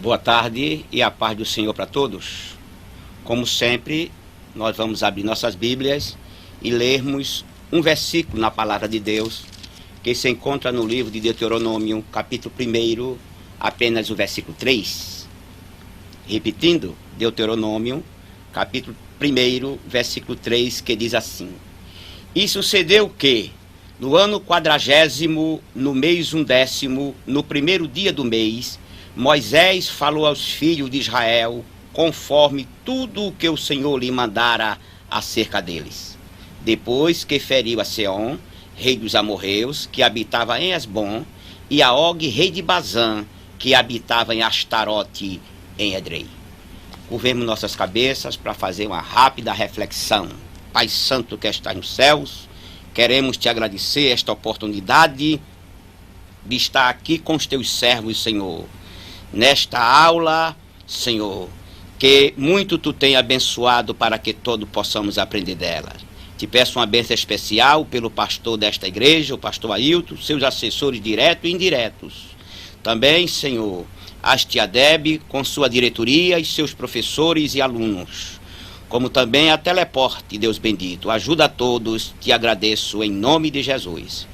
Boa tarde e a paz do Senhor para todos. Como sempre, nós vamos abrir nossas Bíblias e lermos um versículo na Palavra de Deus que se encontra no livro de Deuteronômio, capítulo 1, apenas o versículo 3. Repetindo, Deuteronômio, capítulo 1, versículo 3, que diz assim: E sucedeu que, no ano 40º, no mês 11º, no primeiro dia do mês, Moisés falou aos filhos de Israel, conforme tudo o que o Senhor lhe mandara acerca deles. Depois que feriu a Seom, rei dos amorreus, que habitava em Esbom, e a Og, rei de Bazã, que habitava em Astarote, em Edrei. Curvemos nossas cabeças para fazer uma rápida reflexão. Pai Santo que está nos céus, queremos te agradecer esta oportunidade de estar aqui com os teus servos, Senhor. Nesta aula, Senhor, que muito Tu tem abençoado para que todos possamos aprender dela. Te peço uma bênção especial pelo pastor desta igreja, o pastor Ailton, seus assessores diretos e indiretos. Também, Senhor, as tia Deb com sua diretoria e seus professores e alunos. Como também a Teleporte, Deus bendito. Ajuda a todos, te agradeço em nome de Jesus.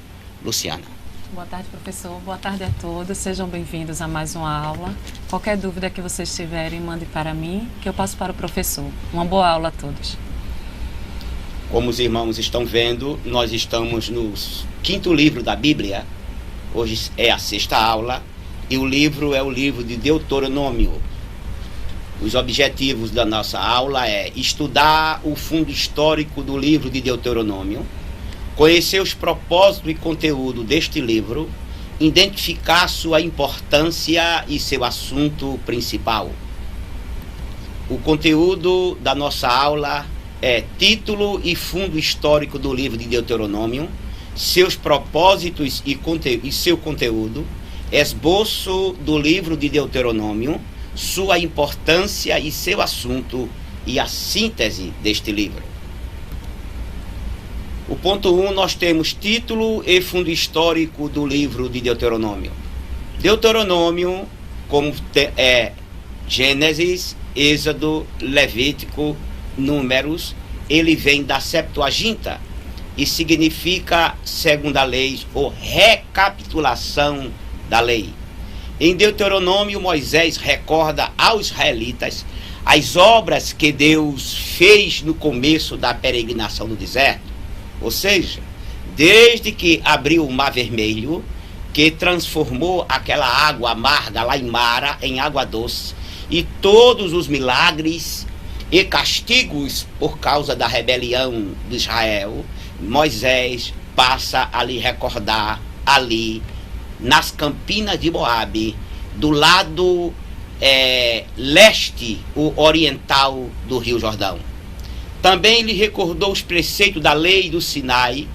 Luciana. Boa tarde, professor. Boa tarde a todos. Sejam bem-vindos a mais uma aula. Qualquer dúvida que vocês tiverem, mande para mim, que eu passo para o professor. Uma boa aula a todos. Como os irmãos estão vendo, nós estamos no 5º livro da Bíblia. Hoje é a 6ª aula e o livro é o livro de Deuteronômio. Os objetivos da nossa aula é estudar o fundo histórico do livro de Deuteronômio, conhecer os propósitos e conteúdo deste livro, identificar sua importância e seu assunto principal. O conteúdo da nossa aula é título e fundo histórico do livro de Deuteronômio, seus propósitos e seu conteúdo, esboço do livro de Deuteronômio, sua importância e seu assunto e a síntese deste livro. O ponto 1, nós temos título e fundo histórico do livro de Deuteronômio. Deuteronômio, como é Gênesis, Êxodo, Levítico, Números, ele vem da Septuaginta e significa segunda lei ou recapitulação da lei. Em Deuteronômio, Moisés recorda aos israelitas as obras que Deus fez no começo da peregrinação no deserto. Ou seja, desde que abriu o Mar Vermelho, que transformou aquela água amarga lá em Mara em água doce, e todos os milagres e castigos por causa da rebelião de Israel, Moisés passa a lhe recordar ali, nas campinas de Moabe, do lado leste, o oriental do Rio Jordão. Também lhe recordou os preceitos da lei do Sinai,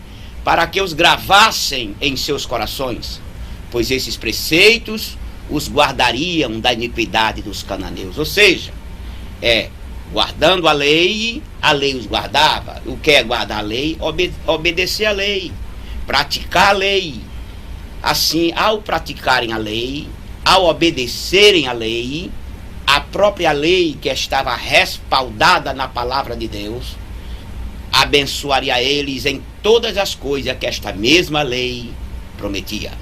para que os gravassem em seus corações, pois esses preceitos os guardariam da iniquidade dos cananeus. Ou seja, guardando a lei os guardava. O que é guardar a lei? Obedecer a lei, praticar a lei. Assim, ao praticarem a lei, ao obedecerem a lei, a própria lei que estava respaldada na palavra de Deus, abençoaria eles em todas as coisas que esta mesma lei prometia.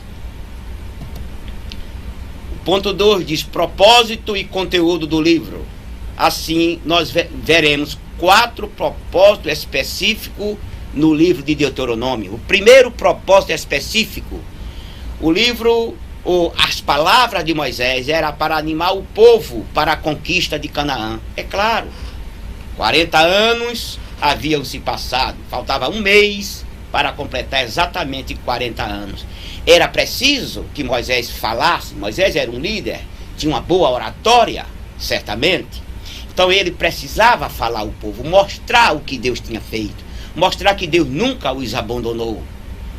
O ponto 2 diz propósito e conteúdo do livro. Assim, nós veremos 4 propósitos específicos no livro de Deuteronômio. O primeiro propósito específico, o livro, as palavras de Moisés era para animar o povo para a conquista de Canaã. É claro, 40 anos haviam se passado, faltava um mês para completar exatamente 40 anos. Era preciso que Moisés falasse, Moisés era um líder, tinha uma boa oratória, certamente. Então ele precisava falar ao povo, mostrar o que Deus tinha feito, mostrar que Deus nunca os abandonou,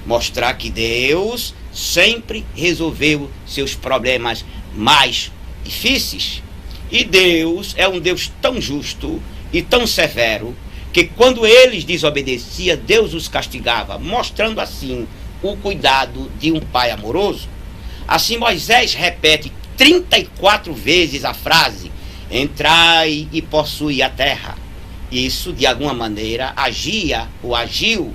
mostrar que Deus sempre resolveu seus problemas mais difíceis. E Deus é um Deus tão justo e tão severo que quando eles desobedeciam, Deus os castigava, mostrando assim o cuidado de um pai amoroso. Assim Moisés repete 34 vezes a frase: entrai e possuí a terra. Isso, de alguma maneira, agia ou agiu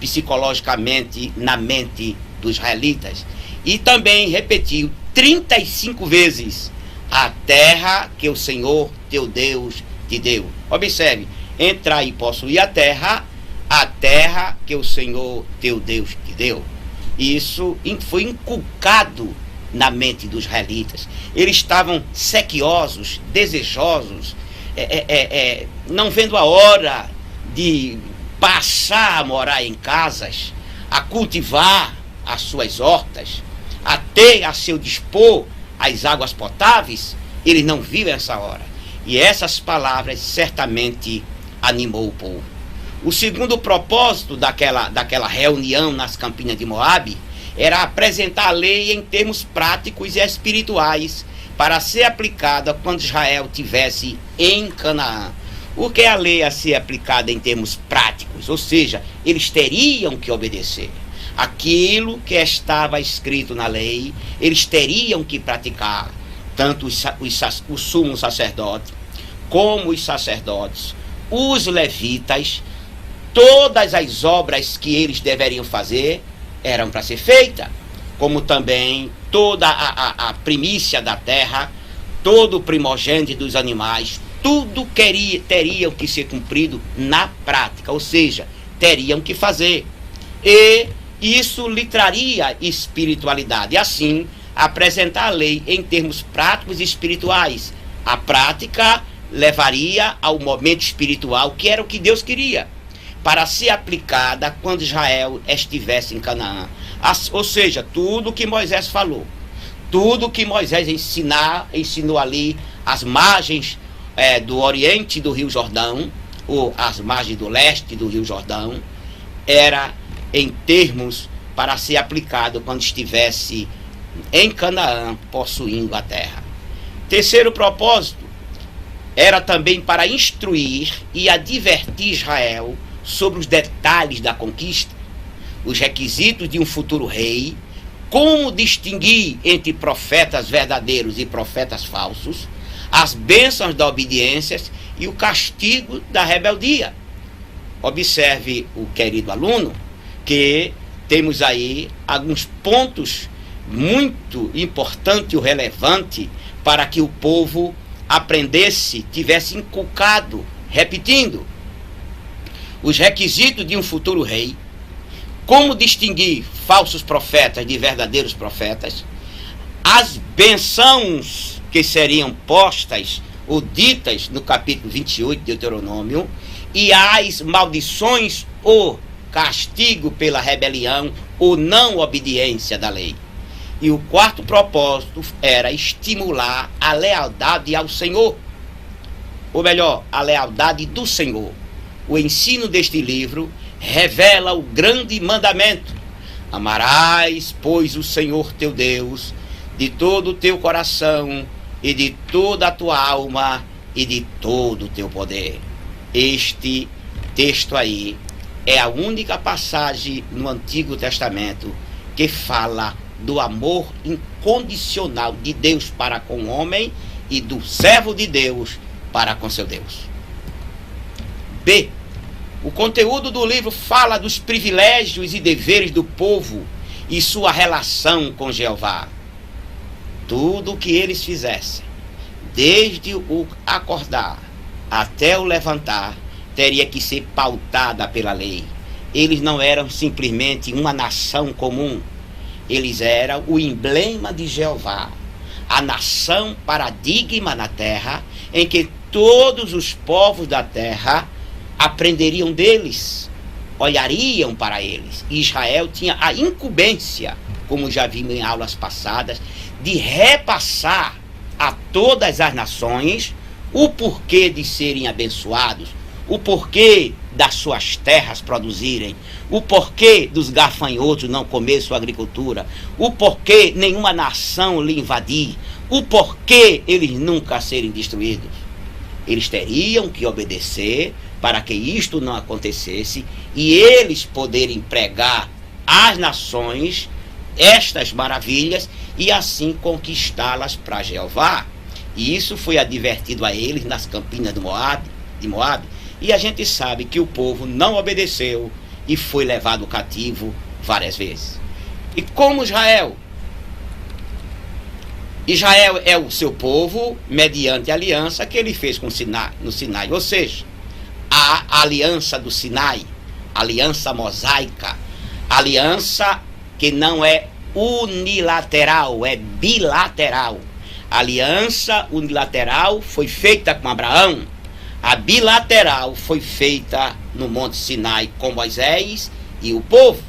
psicologicamente na mente dos israelitas. E também repetiu 35 vezes: a terra que o Senhor teu Deus te deu. Observe, entrai e possuí a terra que o Senhor teu Deus te deu. Isso foi inculcado na mente dos israelitas. Eles estavam sequiosos, desejosos, não vendo a hora de passar a morar em casas, a cultivar as suas hortas, a ter a seu dispor as águas potáveis. Eles não viram essa hora. E essas palavras certamente animou o povo. O segundo propósito daquela reunião nas campinas de Moabe era apresentar a lei em termos práticos e espirituais para ser aplicada quando Israel estivesse em Canaã. O que é a lei a ser aplicada em termos práticos? Ou seja, eles teriam que obedecer aquilo que estava escrito na lei, eles teriam que praticar, tanto o sumo sacerdote, como os sacerdotes, os levitas. Todas as obras que eles deveriam fazer eram para ser feitas, como também toda a primícia da terra, todo o primogênito dos animais, tudo teriam que ser cumprido na prática, ou seja, teriam que fazer. E isso lhe traria espiritualidade. Assim, apresentar a lei em termos práticos e espirituais. A prática levaria ao momento espiritual, que era o que Deus queria, para ser aplicada quando Israel estivesse em Canaã. Ou seja, tudo que Moisés falou, tudo que Moisés ensinou ali, as margens do oriente do Rio Jordão, ou as margens do leste do Rio Jordão, era em termos para ser aplicado quando estivesse em Canaã, possuindo a terra. Terceiro propósito era também para instruir e advertir Israel sobre os detalhes da conquista, os requisitos de um futuro rei, como distinguir entre profetas verdadeiros e profetas falsos, as bênçãos da obediência e o castigo da rebeldia. Observe, o querido aluno, que temos aí alguns pontos muito importantes e relevantes para que o povo aprendesse, tivesse inculcado, repetindo, os requisitos de um futuro rei, como distinguir falsos profetas de verdadeiros profetas, as bênçãos que seriam postas ou ditas no capítulo 28 de Deuteronômio, e as maldições ou castigo pela rebelião ou não obediência da lei. E o quarto propósito era estimular a lealdade ao Senhor, ou melhor, a lealdade do Senhor. O ensino deste livro revela o grande mandamento: amarás, pois, o Senhor teu Deus de todo o teu coração e de toda a tua alma e de todo o teu poder. Este texto aí é a única passagem no Antigo Testamento que fala do amor incondicional de Deus para com o homem e do servo de Deus para com seu Deus. B. O conteúdo do livro fala dos privilégios e deveres do povo e sua relação com Jeová. Tudo o que eles fizessem, desde o acordar até o levantar, teria que ser pautada pela lei. Eles não eram simplesmente uma nação comum. Eles eram o emblema de Jeová, a nação paradigma na terra, em que todos os povos da terra aprenderiam deles, olhariam para eles. E Israel tinha a incumbência, como já vimos em aulas passadas, de repassar a todas as nações o porquê de serem abençoados, o porquê das suas terras produzirem, o porquê dos gafanhotos não comer sua agricultura, o porquê nenhuma nação lhe invadir, o porquê eles nunca serem destruídos. Eles teriam que obedecer para que isto não acontecesse e eles poderem pregar às nações estas maravilhas e assim conquistá-las para Jeová. E isso foi advertido a eles nas campinas de Moabe. E a gente sabe que o povo não obedeceu e foi levado cativo várias vezes. E como Israel é o seu povo mediante a aliança que ele fez com no Sinai. Ou seja, a aliança do Sinai, aliança mosaica, aliança que não é unilateral, é bilateral. A aliança unilateral foi feita com Abraão. A bilateral foi feita no Monte Sinai com Moisés e o povo.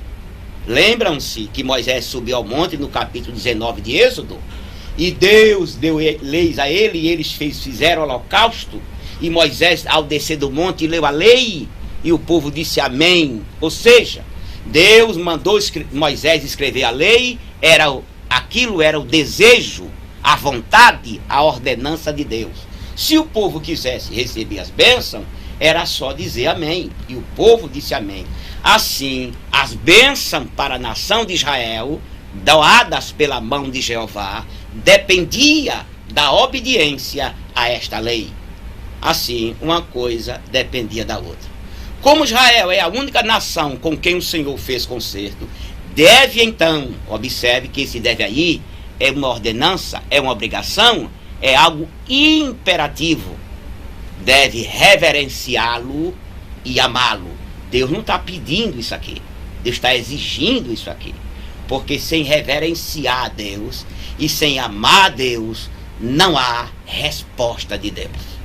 Lembram-se que Moisés subiu ao monte no capítulo 19 de Êxodo, e Deus deu leis a ele, e eles fizeram holocausto, e Moisés, ao descer do monte, leu a lei, e o povo disse amém. Ou seja, Deus mandou Moisés escrever a lei, aquilo era o desejo, a vontade, a ordenança de Deus. Se o povo quisesse receber as bênçãos, era só dizer amém. E o povo disse amém. Assim, as bênçãos para a nação de Israel, dadas pela mão de Jeová, dependia da obediência a esta lei. Assim, uma coisa dependia da outra. Como Israel é a única nação com quem o Senhor fez concerto, deve então, observe que esse deve aí é uma ordenança, é uma obrigação, é algo imperativo. Deve reverenciá-lo e amá-lo. Deus não está pedindo isso aqui. Deus está exigindo isso aqui. Porque sem reverenciar a Deus e sem amar a Deus, não há resposta de Deus.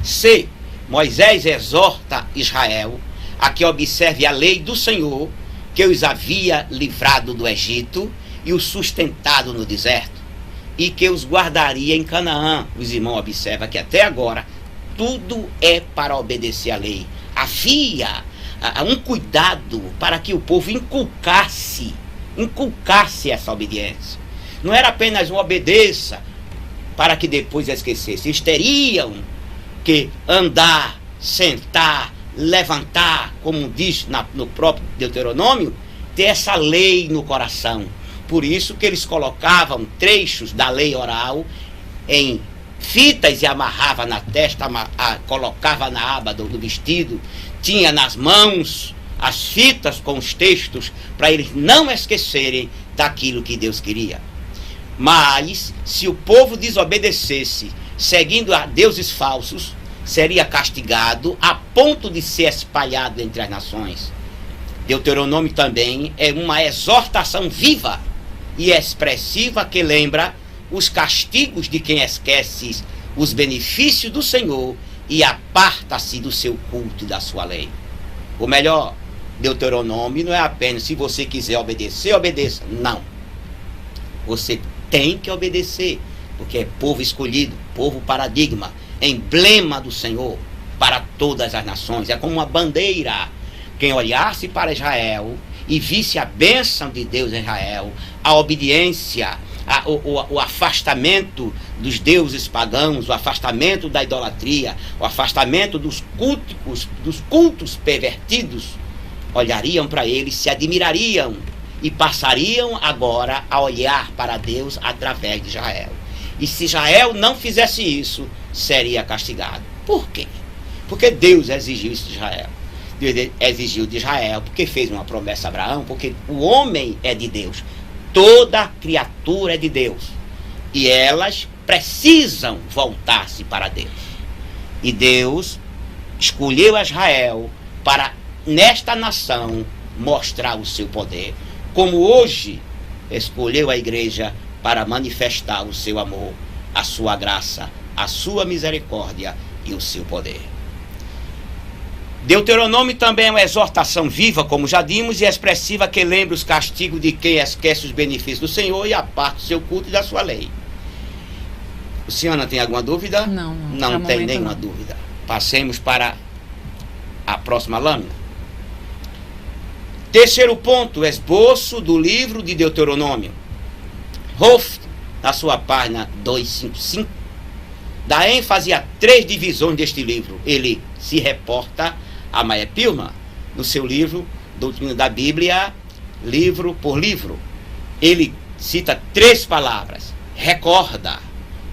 C. Moisés exorta Israel a que observe a lei do Senhor, que os havia livrado do Egito e os sustentado no deserto, e que os guardaria em Canaã. Os irmãos observam que até agora tudo é para obedecer à lei. Havia um cuidado para que o povo inculcasse essa obediência. Não era apenas um obedeça para que depois esquecesse. Eles teriam que andar, sentar, levantar, como diz no próprio Deuteronômio, ter essa lei no coração. Por isso que eles colocavam trechos da lei oral em fitas e amarrava na testa, colocava na aba do vestido, tinha nas mãos as fitas com os textos para eles não esquecerem daquilo que Deus queria. Mas se o povo desobedecesse, seguindo a deuses falsos, seria castigado a ponto de ser espalhado entre as nações. Deuteronômio também é uma exortação viva e expressiva que lembra os castigos de quem esquece os benefícios do Senhor e aparta-se do seu culto e da sua lei. Ou melhor, Deuteronômio não é apenas se você quiser obedecer, obedeça. Não. Você tem que obedecer, porque é povo escolhido, povo paradigma, emblema do Senhor para todas as nações. É como uma bandeira. Quem olhasse para Israel e visse a bênção de Deus em Israel, a obediência, o afastamento dos deuses pagãos, o afastamento da idolatria, o afastamento dos cultos pervertidos, olhariam para eles, se admirariam e passariam agora a olhar para Deus através de Israel. E se Israel não fizesse isso, seria castigado. Por quê? Porque Deus exigiu isso de Israel. Deus exigiu de Israel porque fez uma promessa a Abraão, porque o homem é de Deus. Toda criatura é de Deus. E elas precisam voltar-se para Deus. E Deus escolheu Israel para, nesta nação, mostrar o seu poder. Como hoje escolheu a igreja para manifestar o seu amor, a sua graça, a sua misericórdia e o seu poder. Deuteronômio também é uma exortação viva, como já vimos, e expressiva, que lembra os castigos de quem esquece os benefícios do Senhor e aparta do seu culto e da sua lei. O senhor não tem alguma dúvida? Não tem nenhuma dúvida. Passemos para a próxima lâmina. Terceiro ponto, esboço do livro de Deuteronômio. Hoff, na sua página 255, dá ênfase a 3 divisões deste livro. Ele se reporta a Meyer Pilma, no seu livro Doutrina da Bíblia, livro por livro. Ele cita 3 palavras: recorda,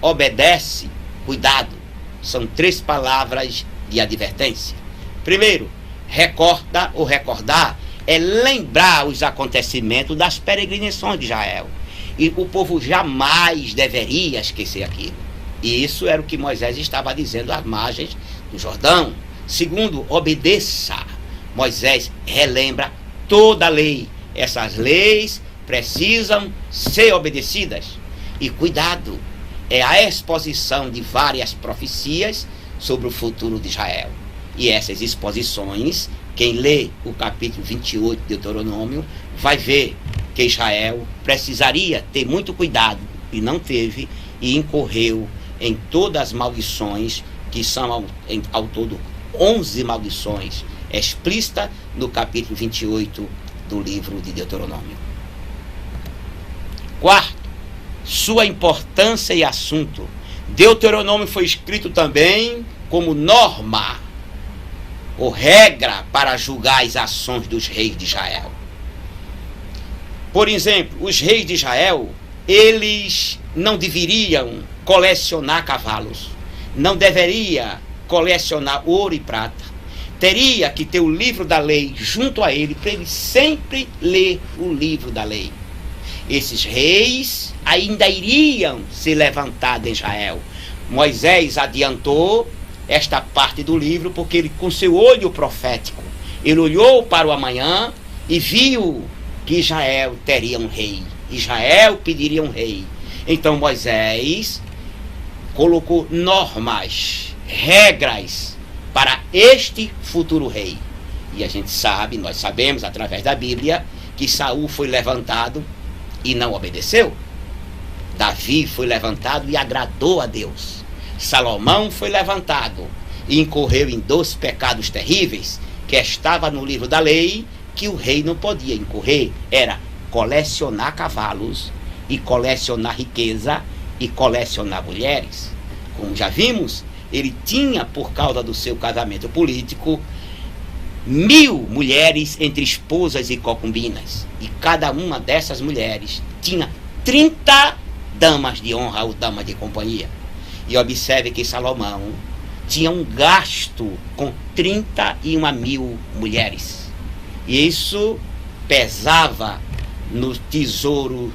obedece, cuidado. São 3 palavras de advertência. Primeiro, recorda ou recordar é lembrar os acontecimentos das peregrinações de Israel. E o povo jamais deveria esquecer aquilo. E isso era o que Moisés estava dizendo às margens do Jordão. Segundo, obedeça. Moisés relembra toda a lei. Essas leis precisam ser obedecidas. E cuidado, é a exposição de várias profecias sobre o futuro de Israel. E essas exposições, quem lê o capítulo 28 de Deuteronômio, vai ver que Israel precisaria ter muito cuidado, e não teve, e incorreu em todas as maldições, que são ao todo 11 maldições, explícita no capítulo 28 do livro de Deuteronômio. Quarto, sua importância e assunto. Deuteronômio foi escrito também como norma ou regra para julgar as ações dos reis de Israel. Por exemplo, os reis de Israel, eles não deveriam colecionar cavalos, não deveria colecionar ouro e prata. Teria que ter o livro da lei junto a ele, para ele sempre ler o livro da lei. Esses reis ainda iriam se levantar de Israel. Moisés adiantou esta parte do livro, porque ele, com seu olho profético, ele olhou para o amanhã e viu que Israel teria um rei. Israel pediria um rei. Então Moisés colocou normas, regras para este futuro rei. E a gente sabe, nós sabemos através da Bíblia, que Saul foi levantado e não obedeceu. Davi foi levantado e agradou a Deus. Salomão foi levantado e incorreu em 2 pecados terríveis, que estava no livro da lei, que o rei não podia incorrer. Era colecionar cavalos, e colecionar riqueza, e colecionar mulheres. Como já vimos, ele tinha, por causa do seu casamento político, 1000 mulheres entre esposas e concubinas. E cada uma dessas mulheres tinha 30 damas de honra ou damas de companhia. E observe que Salomão tinha um gasto com 31.000 mulheres. E isso pesava no tesouro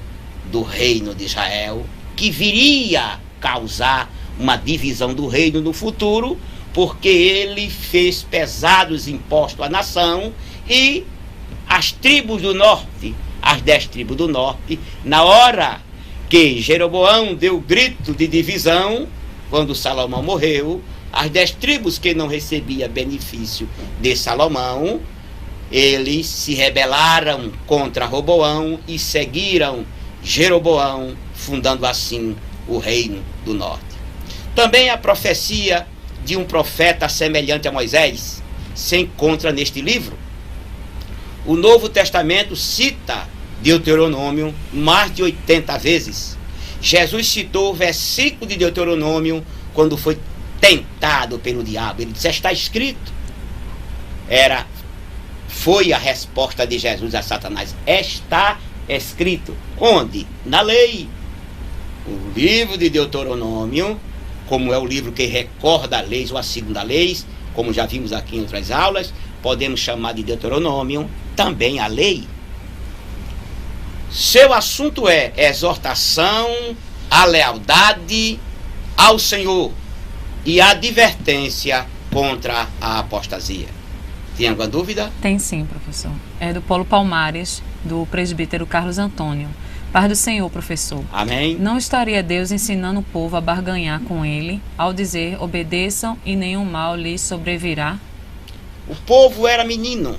do reino de Israel, que viria causar uma divisão do reino no futuro, porque ele fez pesados impostos à nação, e as tribos do norte, as 10 tribos do norte, na hora que Jeroboão deu o grito de divisão, quando Salomão morreu, as 10 tribos que não recebiam benefício de Salomão, eles se rebelaram contra Roboão e seguiram Jeroboão, fundando assim o reino do norte. Também a profecia de um profeta semelhante a Moisés se encontra neste livro. O Novo Testamento cita Deuteronômio mais de 80 vezes. Jesus citou o versículo de Deuteronômio quando foi tentado pelo diabo. Ele disse: está escrito. Foi a resposta de Jesus a Satanás: está escrito. Onde? Na lei. O livro de Deuteronômio, como é o livro que recorda as leis ou a segunda lei, como já vimos aqui em outras aulas, podemos chamar de Deuteronômio também a lei. Seu assunto é exortação à lealdade ao Senhor e advertência contra a apostasia. Tem alguma dúvida? Tem sim, professor. É do Paulo Palmares, do presbítero Carlos Antônio. Paz do Senhor, professor. Amém. Não estaria Deus ensinando o povo a barganhar com ele, ao dizer: obedeçam e nenhum mal lhes sobrevirá? O povo era menino.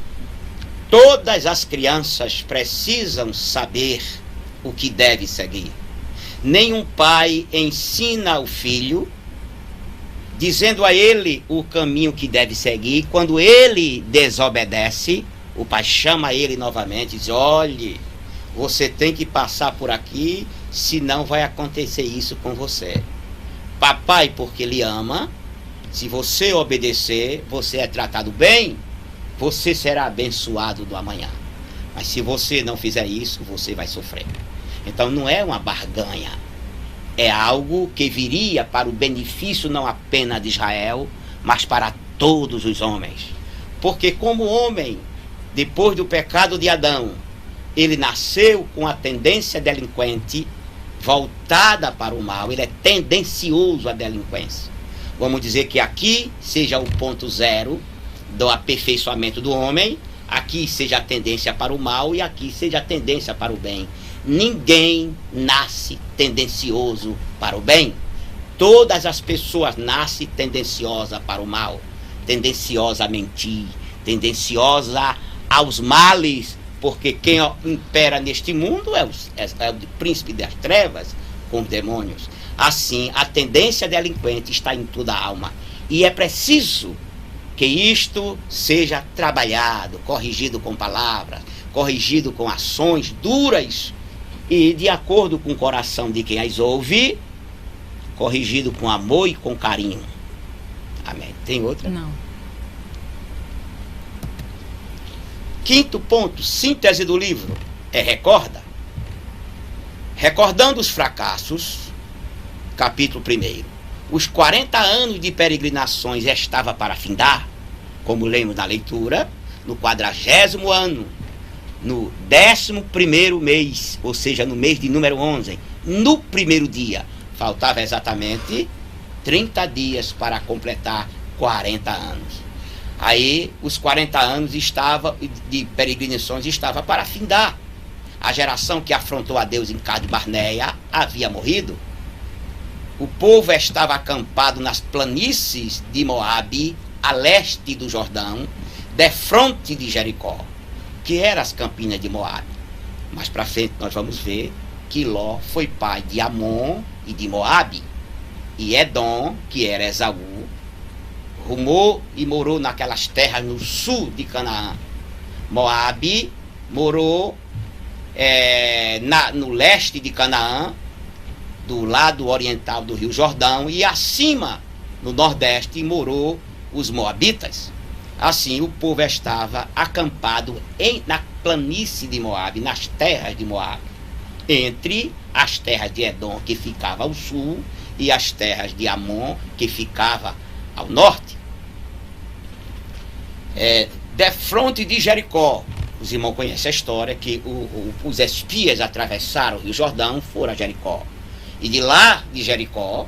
Todas as crianças precisam saber o que deve seguir. Nenhum pai ensina o filho, dizendo a ele o caminho que deve seguir. Quando ele desobedece, o pai chama ele novamente e diz: olhe, você tem que passar por aqui, senão vai acontecer isso com você. Papai, porque ele ama, se você obedecer, você é tratado bem, você será abençoado do amanhã. Mas se você não fizer isso, você vai sofrer. Então não é uma barganha. É algo que viria para o benefício não apenas de Israel, mas para todos os homens. Porque como homem, depois do pecado de Adão, ele nasceu com a tendência delinquente voltada para o mal. Ele é tendencioso à delinquência. Vamos dizer que aqui seja o ponto zero do aperfeiçoamento do homem, aqui seja a tendência para o mal e aqui seja a tendência para o bem. Ninguém nasce tendencioso para o bem. Todas as pessoas nascem tendenciosas para o mal, tendenciosa a mentir, tendenciosa aos males, porque quem impera neste mundo é o príncipe das trevas com os demônios. Assim, a tendência delinquente está em toda a alma. E é preciso que isto seja trabalhado, corrigido com palavras, corrigido com ações duras e de acordo com o coração de quem as ouve, corrigido com amor e com carinho. Amém. Tem outra? Não. Quinto ponto, síntese do livro, é recorda. Recordando os fracassos, capítulo 1. Os 40 anos de peregrinações estava para findar, como lemos na leitura, no 40º ano, no 11º mês, ou seja, no mês de número 11, no primeiro dia. Faltava exatamente 30 dias para completar 40 anos. Aí, os 40 anos de peregrinações estava para findar. A geração que afrontou a Deus em Cades Barneia havia morrido. O povo estava acampado nas planícies de Moabe, a leste do Jordão, defronte de Jericó, que eram as campinas de Moabe. Mais para frente nós vamos ver que Ló foi pai de Amon e de Moabe. E Edom, que era Esaú, rumou e morou naquelas terras no sul de Canaã. Moabe morou no leste de Canaã, do lado oriental do Rio Jordão, e acima, no nordeste, morou os moabitas. Assim, o povo estava acampado na planície de Moabe, nas terras de Moabe, entre as terras de Edom, que ficava ao sul, e as terras de Amon, que ficava ao norte. Defronte de Jericó, os irmãos conhecem a história, que os espias atravessaram o Rio Jordão, foram a Jericó. E de lá de Jericó,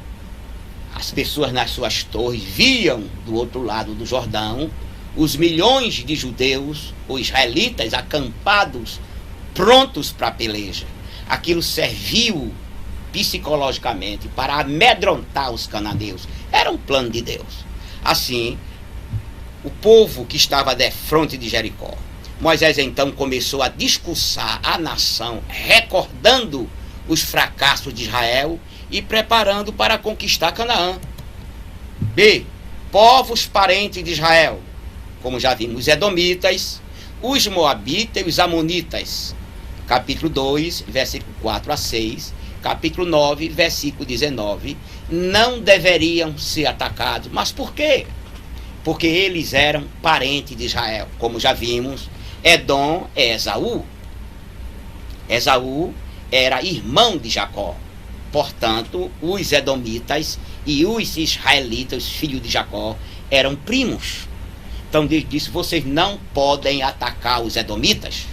as pessoas nas suas torres viam do outro lado do Jordão os milhões de judeus ou israelitas acampados, prontos para a peleja. Aquilo serviu psicologicamente para amedrontar os cananeus. Era um plano de Deus. Assim, o povo que estava defronte de Jericó, Moisés então começou a discursar a nação, recordando os fracassos de Israel e preparando para conquistar Canaã. B. Povos parentes de Israel, como já vimos, os edomitas, os moabitas e os amonitas. Capítulo 2, versículo 4 a 6, capítulo 9, versículo 19, não deveriam ser atacados. Mas por quê? Porque eles eram parentes de Israel. Como já vimos, Edom é Esaú. Esaú era irmão de Jacó. Portanto, os edomitas e os israelitas, os filhos de Jacó, eram primos. Então Deus disse: vocês não podem atacar os edomitas.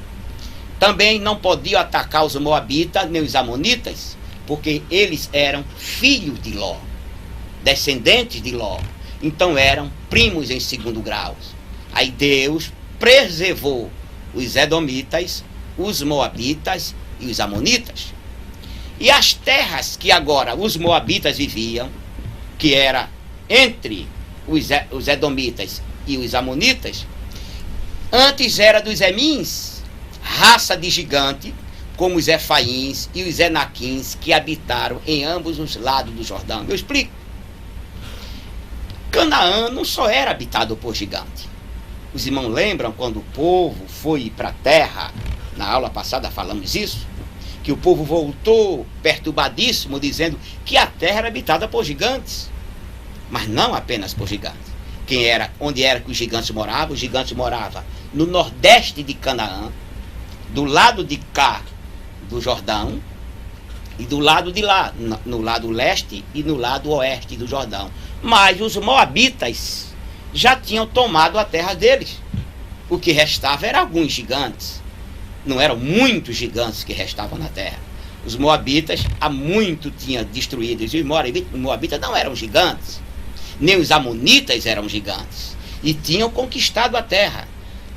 Também não podiam atacar os moabitas nem os amonitas, porque eles eram filhos de Ló, descendentes de Ló. Então eram primos em segundo grau. Aí Deus preservou os edomitas, os moabitas e os amonitas. E as terras que agora os moabitas viviam, que era entre os edomitas e os amonitas, Antes era dos Emins, raça de gigante, como os Efaíns e os Enaquins, que habitaram em ambos os lados do Jordão. Eu explico. Canaã não só era habitado por gigante. Os irmãos lembram quando o povo foi para a terra, na aula passada falamos isso, que o povo voltou perturbadíssimo, dizendo que a terra era habitada por gigantes, mas não apenas por gigantes. Onde era que os gigantes moravam? Os gigantes moravam no nordeste de Canaã, do lado de cá do Jordão, e do lado de lá, no lado leste e no lado oeste do Jordão. Mas os moabitas já tinham tomado a terra deles. O que restava eram alguns gigantes. Não eram muitos gigantes que restavam na terra. Os moabitas há muito tinham destruído. Os moabitas não eram gigantes. Nem os amonitas eram gigantes. E tinham conquistado a terra.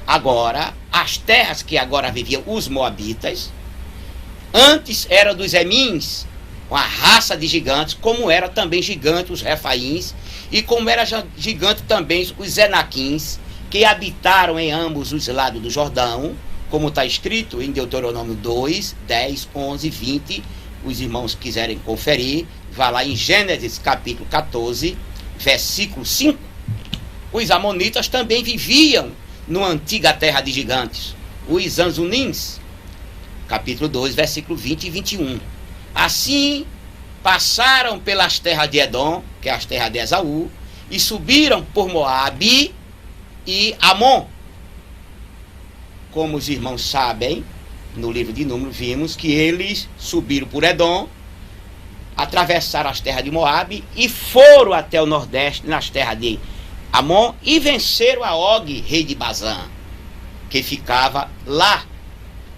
Agora, as terras que agora viviam os moabitas, antes eram dos Emins, uma raça de gigantes, como era também gigante os Refaíns, e como era gigante também os Enaquins, que habitaram em ambos os lados do Jordão, como está escrito em Deuteronômio 2, 10, 11, 20. Os irmãos quiserem conferir, vá lá em Gênesis capítulo 14, versículo 5. Os amonitas também viviam numa antiga terra de gigantes, os Anzunins, capítulo 2, versículo 20 e 21. Assim, passaram pelas terras de Edom, que é as terras de Esaú, e subiram por Moabe e Amon. Como os irmãos sabem, no livro de Números vimos que eles subiram por Edom, atravessaram as terras de Moabe e foram até o nordeste, nas terras de Amon, e venceram a Og, rei de Bazã, que ficava lá,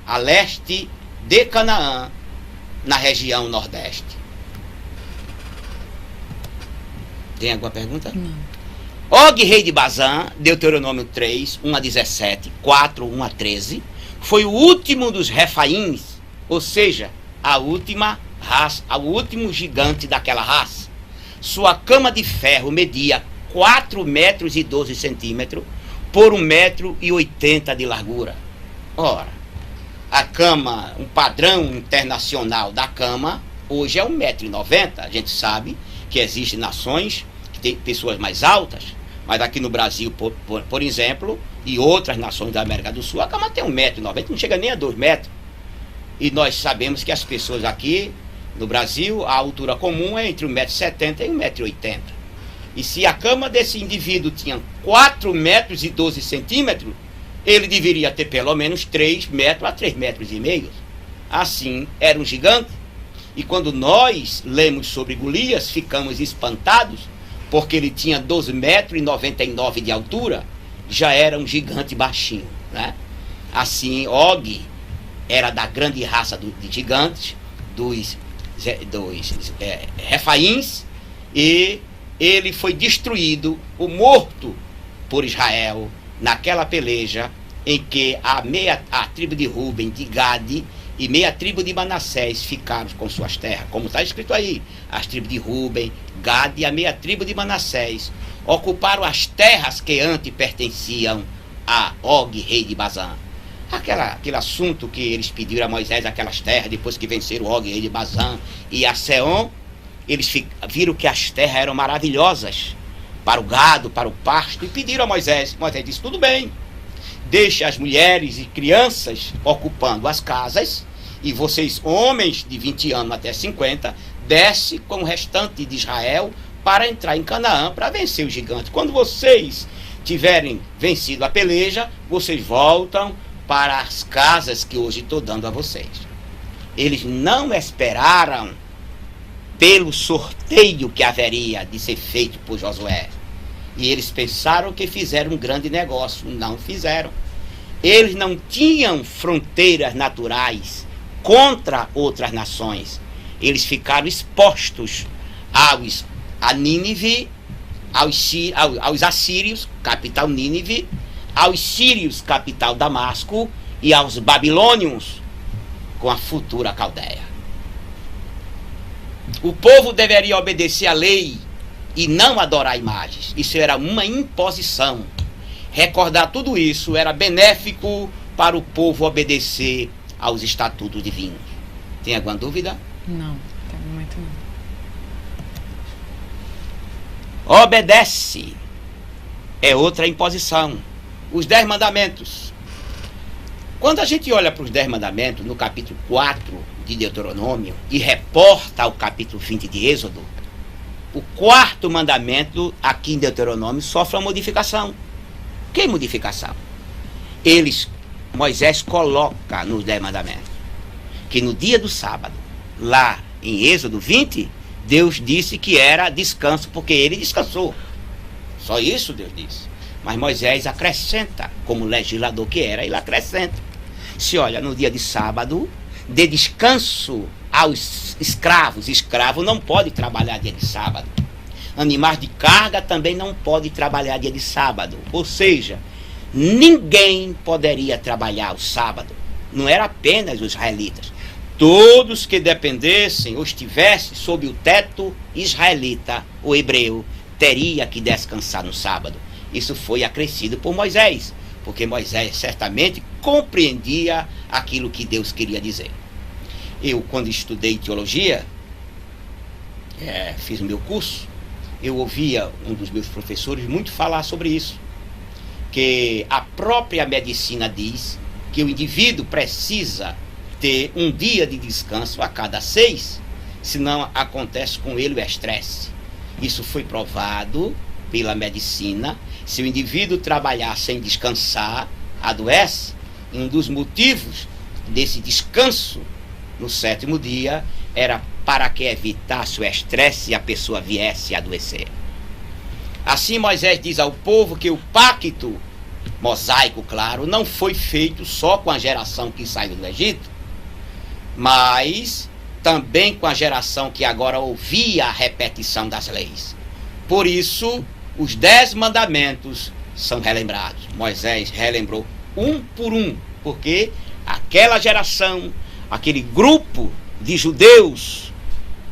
a leste de Canaã, na região nordeste. Tem alguma pergunta? Não. Og, rei de Bazã, Deuteronômio 3, 1 a 17, 4, 1 a 13, foi o último dos Refaíns, ou seja, a última raça, o último gigante daquela raça. Sua cama de ferro media 4 metros e 12 centímetros por 1 metro e 80 de largura. Ora, a cama, um padrão internacional da cama, hoje é 1,90 metro. A gente sabe que existem nações que têm pessoas mais altas, mas aqui no Brasil, por exemplo, e outras nações da América do Sul, a cama tem 1,90 metro, não chega nem a 2 metros. E nós sabemos que as pessoas aqui no Brasil, a altura comum é entre 1,70 m e 1,80 m. E se a cama desse indivíduo tinha 4 metros e 12 centímetros, ele deveria ter pelo menos 3 metros a 3,5 metros. Assim, era um gigante. E quando nós lemos sobre Golias, ficamos espantados, porque ele tinha 12,99 metros de altura, já era um gigante baixinho, né? Assim, Og era da grande raça de gigantes, dos Refaíns, e ele foi destruído, ou morto por Israel, naquela peleja em que a tribo de Ruben, de Gade e meia tribo de Manassés ficaram com suas terras. Como está escrito aí, as tribos de Ruben, Gade e a meia tribo de Manassés ocuparam as terras que antes pertenciam a Og, rei de Bazã. Aquele assunto que eles pediram a Moisés, aquelas terras, depois que venceram Og, rei de Bazã, e a Seom, eles viram que as terras eram maravilhosas para o gado, para o pasto, e pediram a Moisés. Moisés disse: tudo bem, deixe as mulheres e crianças ocupando as casas, e vocês, homens de 20 anos até 50, desce com o restante de Israel para entrar em Canaã, para vencer o gigante. Quando vocês tiverem vencido a peleja, vocês voltam para as casas que hoje estou dando a vocês. Eles não esperaram pelo sorteio que haveria de ser feito por Josué. E eles pensaram que fizeram um grande negócio. Não fizeram. Eles não tinham fronteiras naturais contra outras nações. Eles ficaram expostos a Nínive, aos assírios, capital Nínive, aos sírios, capital Damasco, e aos babilônios, com a futura Caldeia. O povo deveria obedecer à lei e não adorar imagens. Isso era uma imposição. Recordar tudo isso era benéfico para o povo obedecer aos estatutos divinos. Tem alguma dúvida? Não, tem muito não. Obedece é outra imposição. Os 10 mandamentos. Quando a gente olha para os 10 mandamentos, no capítulo 4 de Deuteronômio, e reporta ao capítulo 20 de Êxodo, o 4º mandamento, aqui em Deuteronômio, sofre uma modificação. Que modificação? Moisés coloca nos 10 mandamentos que no dia do sábado, lá em Êxodo 20, Deus disse que era descanso, porque ele descansou. Só isso Deus disse. Mas Moisés acrescenta, como legislador que era, ele acrescenta. Se olha, no dia de sábado, de descanso aos escravos. Escravo não pode trabalhar dia de sábado. Animais de carga também não pode trabalhar dia de sábado. Ou seja, ninguém poderia trabalhar o sábado. Não era apenas os israelitas. Todos que dependessem ou estivessem sob o teto israelita, o hebreu, teria que descansar no sábado. Isso foi acrescido por Moisés, porque Moisés certamente compreendia aquilo que Deus queria dizer. Eu, quando estudei teologia, fiz o meu curso, eu ouvia um dos meus professores muito falar sobre isso, que a própria medicina diz que o indivíduo precisa ter um dia de descanso a cada 6, senão acontece com ele o estresse. Isso foi provado pela medicina. Se o indivíduo trabalhar sem descansar, adoece. E um dos motivos desse descanso no 7º dia era para que evitasse o estresse e a pessoa viesse a adoecer. Assim Moisés diz ao povo que o pacto mosaico, claro, não foi feito só com a geração que saiu do Egito, mas também com a geração que agora ouvia a repetição das leis. Por isso, os 10 mandamentos são relembrados. Moisés relembrou um por um, porque aquela geração, aquele grupo de judeus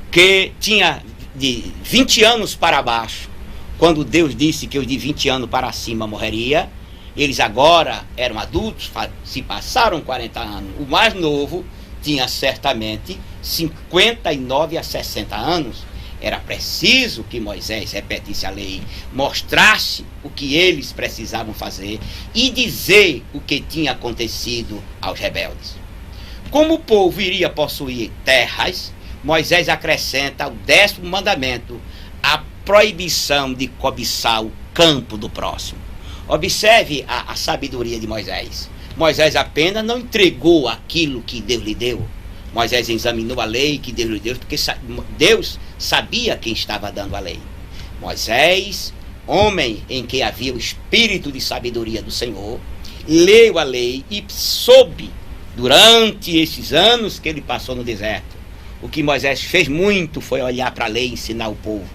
que tinha de 20 anos para baixo, quando Deus disse que os de 20 anos para cima morreria, eles agora eram adultos, se passaram 40 anos. O mais novo tinha certamente 59 a 60 anos. Era preciso que Moisés repetisse a lei, mostrasse o que eles precisavam fazer e dizer o que tinha acontecido aos rebeldes. Como o povo iria possuir terras, Moisés acrescenta ao 10º mandamento a proibição de cobiçar o campo do próximo. Observe a sabedoria de Moisés. Moisés apenas não entregou aquilo que Deus lhe deu. Moisés examinou a lei que Deus lhe deu, porque Deus sabia quem estava dando a lei. Moisés, homem em que havia o espírito de sabedoria do Senhor, leu a lei e soube, durante esses anos que ele passou no deserto, o que Moisés fez muito foi olhar para a lei e ensinar o povo.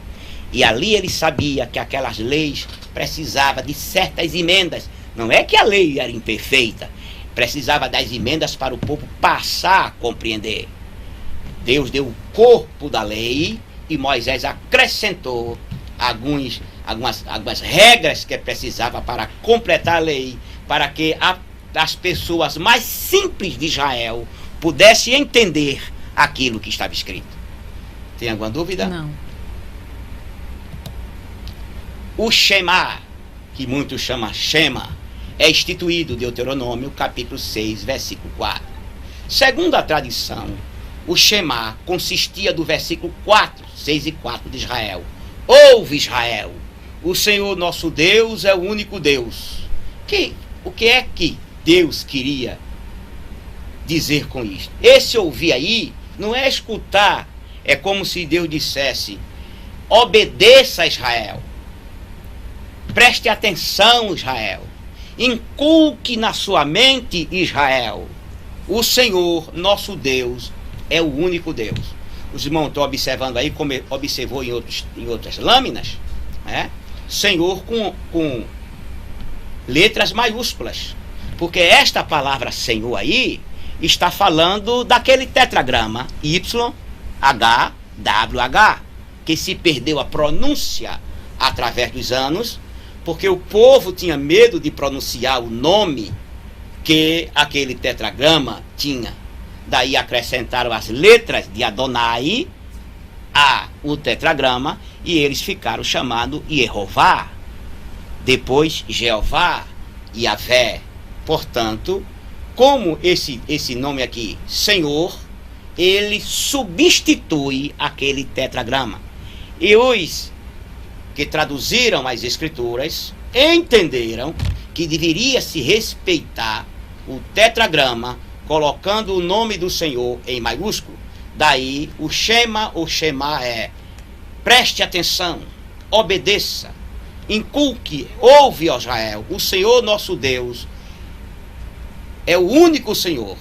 E ali ele sabia que aquelas leis precisavam de certas emendas. Não é que a lei era imperfeita, precisava das emendas para o povo passar a compreender. Deus deu o corpo da lei e Moisés acrescentou algumas regras que precisava para completar a lei, para que as pessoas mais simples de Israel pudessem entender aquilo que estava escrito. Tem alguma dúvida? Não. O Shema, que muitos chamam Shema, é instituído, Deuteronômio, capítulo 6, versículo 4. Segundo a tradição, o Shema consistia do versículo 4, 6 e 4 de Israel. Ouve, Israel, o Senhor nosso Deus é o único Deus. O que é que Deus queria dizer com isso? Esse ouvir aí não é escutar, é como se Deus dissesse: obedeça a Israel. Preste atenção, Israel. Inculque na sua mente, Israel, o Senhor, nosso Deus, é o único Deus. Os irmãos estão observando aí, como observou em outras lâminas, né? Senhor com letras maiúsculas. Porque esta palavra Senhor aí está falando daquele tetragrama YHWH, que se perdeu a pronúncia através dos anos, porque o povo tinha medo de pronunciar o nome que aquele tetragrama tinha. Daí acrescentaram as letras de Adonai a o tetragrama e eles ficaram chamando Yehová, depois Jeová e Yahvé. Portanto, como esse nome aqui, Senhor, ele substitui aquele tetragrama. E os que traduziram as escrituras entenderam que deveria se respeitar o tetragrama, colocando o nome do Senhor em maiúsculo. Daí o Shema é: preste atenção, obedeça, inculque, ouve, ó Israel, o Senhor nosso Deus é o único Senhor.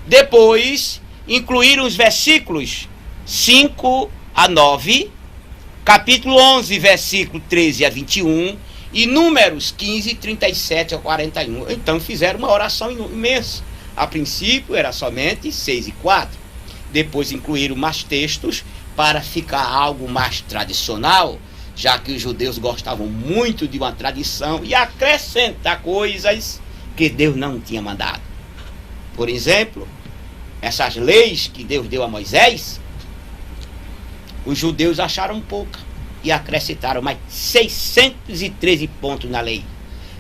Depois incluíram os versículos 5 a 9, capítulo 11, versículo 13 a 21, e Números 15, 37 a 41. Então fizeram uma oração imensa. A princípio era somente 6 e 4. Depois incluíram mais textos para ficar algo mais tradicional, já que os judeus gostavam muito de uma tradição e acrescentar coisas que Deus não tinha mandado. Por exemplo, essas leis que Deus deu a Moisés, os judeus acharam pouca e acrescentaram mais 613 pontos na lei.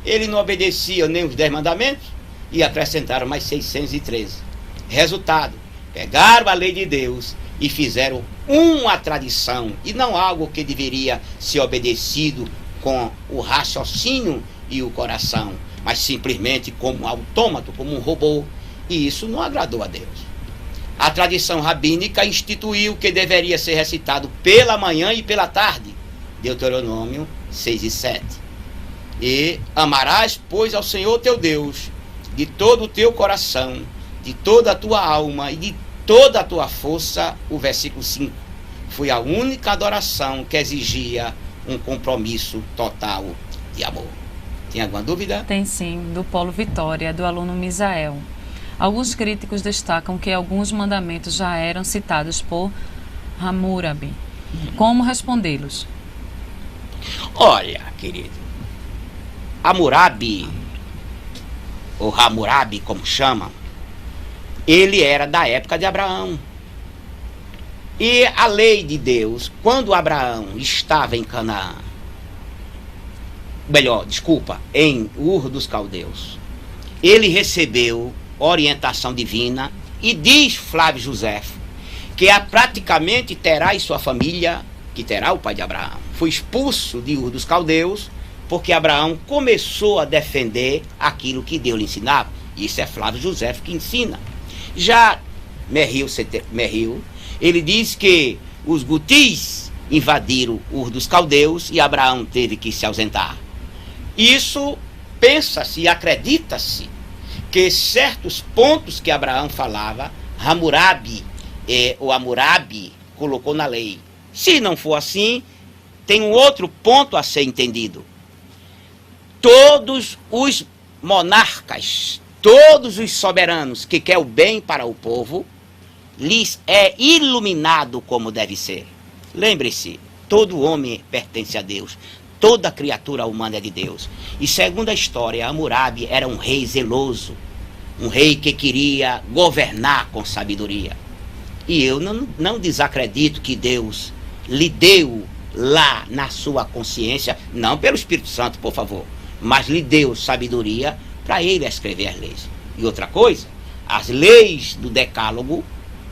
Ele não obedecia nem os 10 mandamentos e acrescentaram mais 613. Resultado, pegaram a lei de Deus e fizeram uma tradição e não algo que deveria ser obedecido com o raciocínio e o coração, mas simplesmente como um autômato, como um robô. E isso não agradou a Deus. A tradição rabínica instituiu que deveria ser recitado pela manhã e pela tarde, Deuteronômio 6 e 7. E amarás, pois, ao Senhor teu Deus de todo o teu coração, de toda a tua alma e de toda a tua força. O versículo 5 foi a única adoração que exigia um compromisso total de amor. Tem alguma dúvida? Tem sim, do Polo Vitória, do aluno Misael. Alguns críticos destacam que alguns mandamentos já eram citados por Hammurabi. Como respondê-los? Olha, querido, Hammurabi, ou Hammurabi, como chamam, ele era da época de Abraão. E a lei de Deus, quando Abraão estava em Canaã, em Ur dos Caldeus, ele recebeu orientação divina e diz Flávio Joséfo que praticamente Terá e sua família, que Terá, o pai de Abraão, foi expulso de Ur dos Caldeus porque Abraão começou a defender aquilo que Deus lhe ensinava. Isso é Flávio Joséfo que ensina. Já Merrill, ele diz que os gutis invadiram Ur dos Caldeus e Abraão teve que se ausentar. Isso pensa-se e acredita-se que certos pontos que Abraão falava, Hammurabi colocou na lei. Se não for assim, tem um outro ponto a ser entendido. Todos os monarcas, todos os soberanos que querem o bem para o povo, lhes é iluminado como deve ser. Lembre-se, todo homem pertence a Deus. Toda criatura humana é de Deus. E segundo a história, Hammurabi era um rei zeloso, um rei que queria governar com sabedoria. E eu não desacredito que Deus lhe deu lá na sua consciência, não pelo Espírito Santo, por favor, mas lhe deu sabedoria para ele escrever as leis. E outra coisa, as leis do Decálogo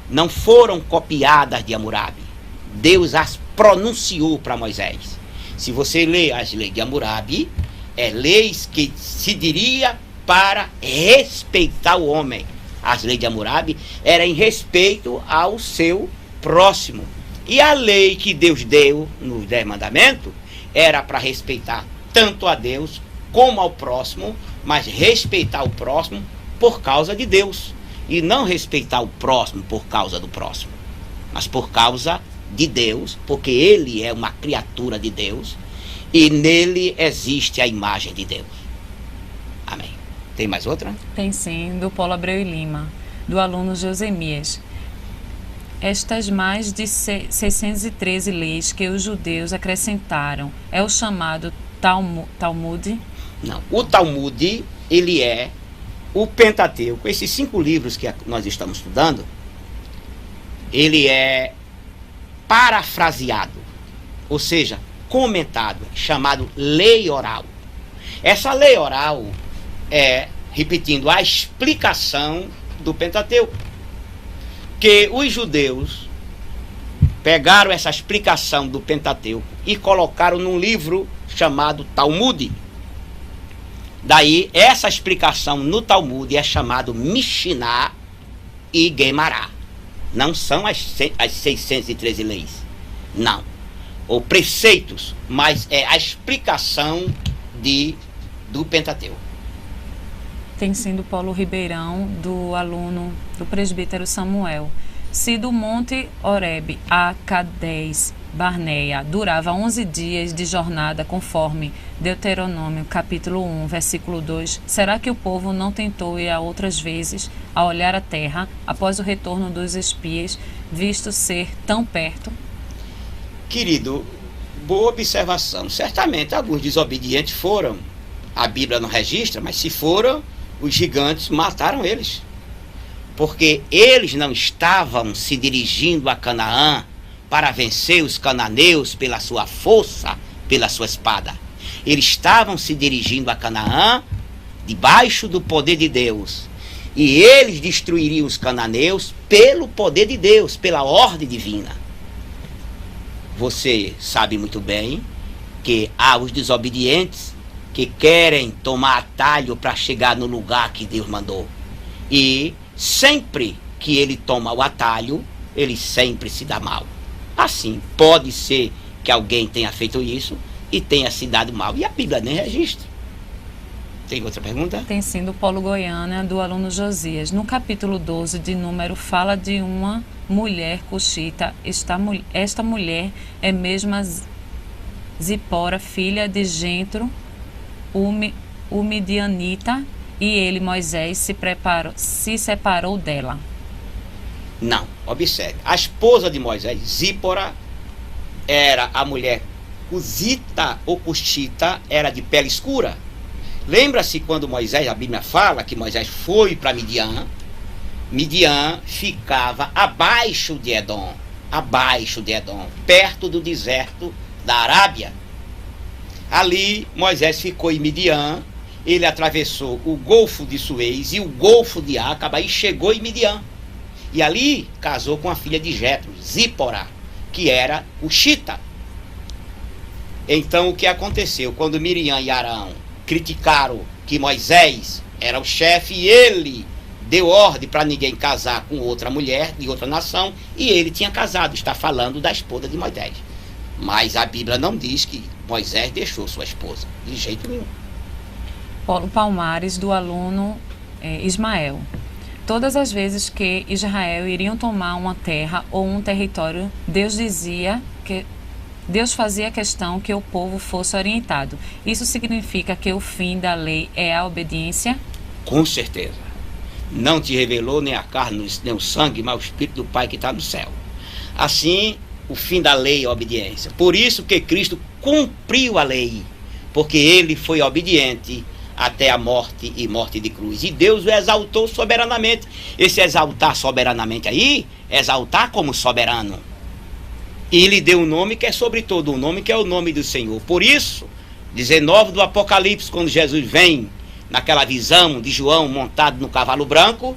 não foram copiadas de Hammurabi. Deus as pronunciou para Moisés. Se você lê as leis de Hammurabi, é leis que se diria para respeitar o homem. As leis de Hammurabi eram em respeito ao seu próximo. E a lei que Deus deu nos 10 mandamentos era para respeitar tanto a Deus como ao próximo, mas respeitar o próximo por causa de Deus. E não respeitar o próximo por causa do próximo, mas por causa de Deus, porque ele é uma criatura de Deus e nele existe a imagem de Deus. Amém. Tem mais outra? Tem sim, do Polo Abreu e Lima, do aluno Josemias. Estas mais de 613 leis que os judeus acrescentaram é o chamado Talmud? Não. O Talmud, ele é o Pentateuco. Esses 5 livros que nós estamos estudando, ele é parafraseado, ou seja, comentado, chamado lei oral. Essa lei oral é, repetindo, a explicação do Pentateuco. Que os judeus pegaram essa explicação do Pentateuco e colocaram num livro chamado Talmud. Daí, essa explicação no Talmud é chamado Mishnah e Gemara. Não são as 613 leis. Não. Ou preceitos, mas é a explicação do Pentateuco. Tem sido Paulo Ribeirão, do aluno do presbítero Samuel. Se do Monte Horebe a Cades Barneia durava 11 dias de jornada, conforme Deuteronômio capítulo 1, versículo 2, será que o povo não tentou ir a outras vezes a olhar a terra após o retorno dos espias, visto ser tão perto? Querido, boa observação. Certamente alguns desobedientes foram. A Bíblia não registra, mas se foram, os gigantes mataram eles. Porque eles não estavam se dirigindo a Canaã para vencer os cananeus pela sua força, pela sua espada. Eles estavam se dirigindo a Canaã debaixo do poder de Deus. E eles destruiriam os cananeus pelo poder de Deus, pela ordem divina. Você sabe muito bem que há os desobedientes que querem tomar atalho para chegar no lugar que Deus mandou. E sempre que ele toma o atalho, ele sempre se dá mal. Assim, pode ser que alguém tenha feito isso e tenha se dado mal. E a Bíblia nem registra. Tem outra pergunta? Tem sido Paulo Goiânia, do aluno Josias. No capítulo 12 de Número, fala de uma mulher cuxita. Esta mulher é mesmo Zipora, filha de Jethro, o midianita, e ele, Moisés, se separou dela. Não, observe. A esposa de Moisés, Zípora, era a mulher cusita ou cuxita, era de pele escura. Lembra-se quando Moisés, a Bíblia fala que Moisés foi para Midian. Midian ficava abaixo de Edom, perto do deserto da Arábia. Ali Moisés ficou em Midian, ele atravessou o Golfo de Suez e o Golfo de Acaba e chegou em Midian. E ali casou com a filha de Jetro, Zípora, que era cuxita. Então o que aconteceu? Quando Miriam e Arão criticaram que Moisés era o chefe, e ele deu ordem para ninguém casar com outra mulher de outra nação, e ele tinha casado. Está falando da esposa de Moisés. Mas a Bíblia não diz que Moisés deixou sua esposa, de jeito nenhum. Paulo Palmares, do aluno Ismael. Todas as vezes que Israel iriam tomar uma terra ou um território, Deus fazia questão que o povo fosse orientado. Isso significa que o fim da lei é a obediência? Com certeza. Não te revelou nem a carne, nem o sangue, mas o Espírito do Pai que está no céu. Assim, o fim da lei é a obediência. Por isso que Cristo cumpriu a lei, porque ele foi obediente até a morte e morte de cruz. E Deus o exaltou soberanamente. Esse exaltar soberanamente aí, exaltar como soberano. E lhe deu um nome que é sobre todo o nome, que é o nome do Senhor. Por isso, 19 do Apocalipse, quando Jesus vem naquela visão de João montado no cavalo branco,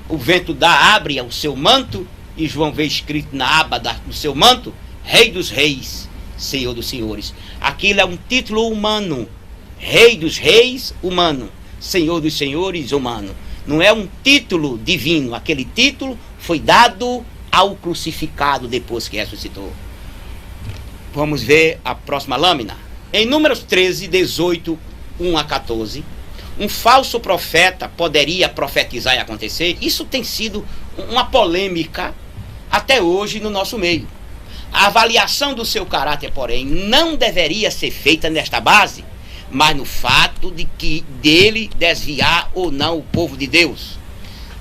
o vento abre o seu manto, e João vê escrito na aba do seu manto, Rei dos Reis, Senhor dos Senhores. Aquilo é um título humano. Rei dos Reis, humano. Senhor dos Senhores, humano. Não é um título divino. Aquele título foi dado ao crucificado depois que ressuscitou. Vamos ver a próxima lâmina. Em Números 13, 18, 1 a 14, um falso profeta poderia profetizar e acontecer? Isso tem sido uma polêmica até hoje no nosso meio. A avaliação do seu caráter, porém, não deveria ser feita nesta base, mas no fato de que dele desviar ou não o povo de Deus.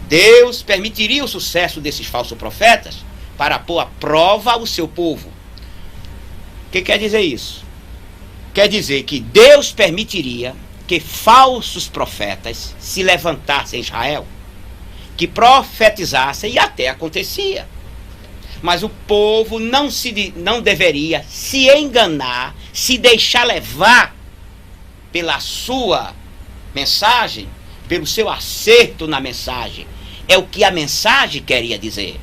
Deus permitiria o sucesso desses falsos profetas para pôr à prova o seu povo. O que quer dizer isso? quer dizer que Deus permitiria que falsos profetas se levantassem em Israel, que profetizassem, e até acontecia. Mas o povo não deveria se enganar, se deixar levar pela sua mensagem, pelo seu acerto na mensagem. É o que a mensagem queria dizer.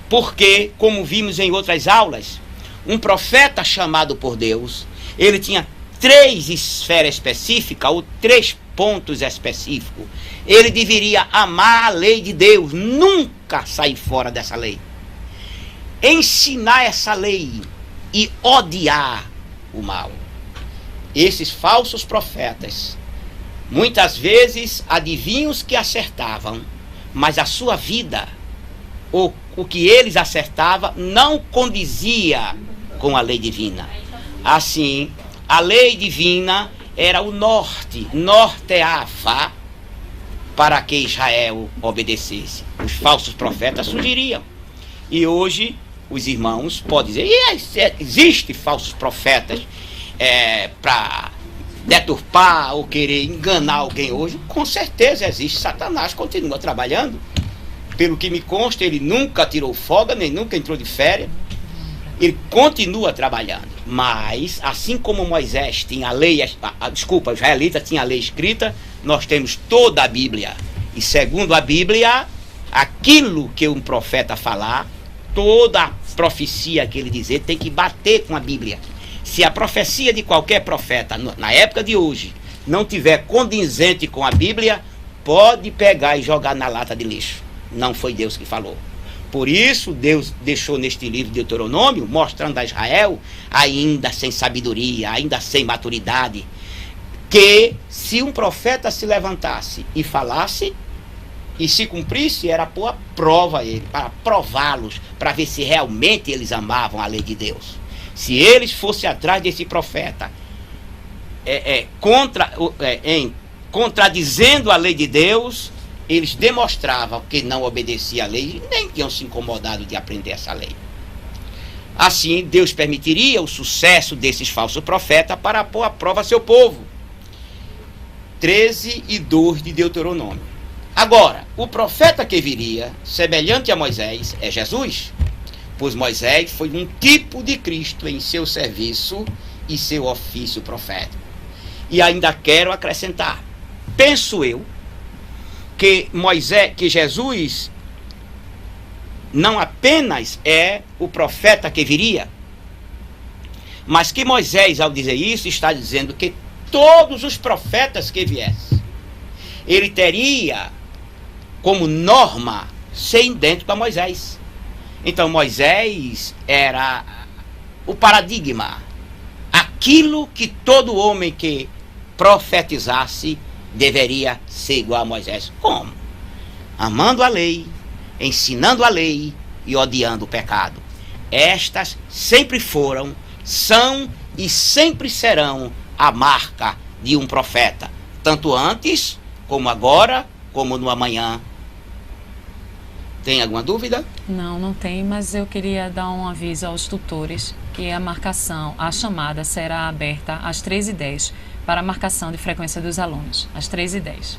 Porque, como vimos em outras aulas, um profeta chamado por Deus, ele tinha 3 esferas específicas, ou 3 pontos específicos. Ele deveria amar a lei de Deus, nunca sair fora dessa lei. Ensinar essa lei e odiar o mal. Esses falsos profetas, muitas vezes adivinhos que acertavam, mas a sua vida, ou o que eles acertavam, não condizia com a lei divina. Assim, a lei divina era o norteava para que Israel obedecesse. Os falsos profetas surgiriam. E hoje, os irmãos podem dizer, existe falsos profetas para deturpar ou querer enganar alguém hoje? Com certeza existe. Satanás continua trabalhando. Pelo que me consta, ele nunca tirou folga, nem nunca entrou de férias. Ele continua trabalhando. Mas, assim como Moisés tinha a lei, o israelita tinha a lei escrita, nós temos toda a Bíblia. E segundo a Bíblia, aquilo que um profeta falar, toda a profecia que ele dizer, tem que bater com a Bíblia. Se a profecia de qualquer profeta, na época de hoje, não tiver condizente com a Bíblia, pode pegar e jogar na lata de lixo. Não foi Deus que falou. Por isso, Deus deixou neste livro de Deuteronômio, mostrando a Israel, ainda sem sabedoria, ainda sem maturidade, que se um profeta se levantasse e falasse, e se cumprisse, era pôr a prova a ele, para prová-los, para ver se realmente eles amavam a lei de Deus. Se eles fossem atrás desse profeta, contradizendo a lei de Deus, eles demonstravam que não obedeciam a lei, nem tinham se incomodado de aprender essa lei. Assim, Deus permitiria o sucesso desses falsos profetas para pôr à prova seu povo. 13:2 de Deuteronômio. Agora, o profeta que viria, semelhante a Moisés, é Jesus, pois Moisés foi um tipo de Cristo em seu serviço e seu ofício profético. E ainda quero acrescentar, penso eu, que Jesus não apenas é o profeta que viria, mas que Moisés, ao dizer isso, está dizendo que todos os profetas que viessem, ele teria como norma ser idêntico a Moisés. Então Moisés era o paradigma, aquilo que todo homem que profetizasse deveria ser igual a Moisés. Como? Amando a lei, ensinando a lei e odiando o pecado. Estas sempre foram, são e sempre serão a marca de um profeta, tanto antes, como agora, como no amanhã. Tem alguma dúvida? Não, não tem, mas eu queria dar um aviso aos tutores que a chamada será aberta às 13h10 para a marcação de frequência dos alunos, às 13h10.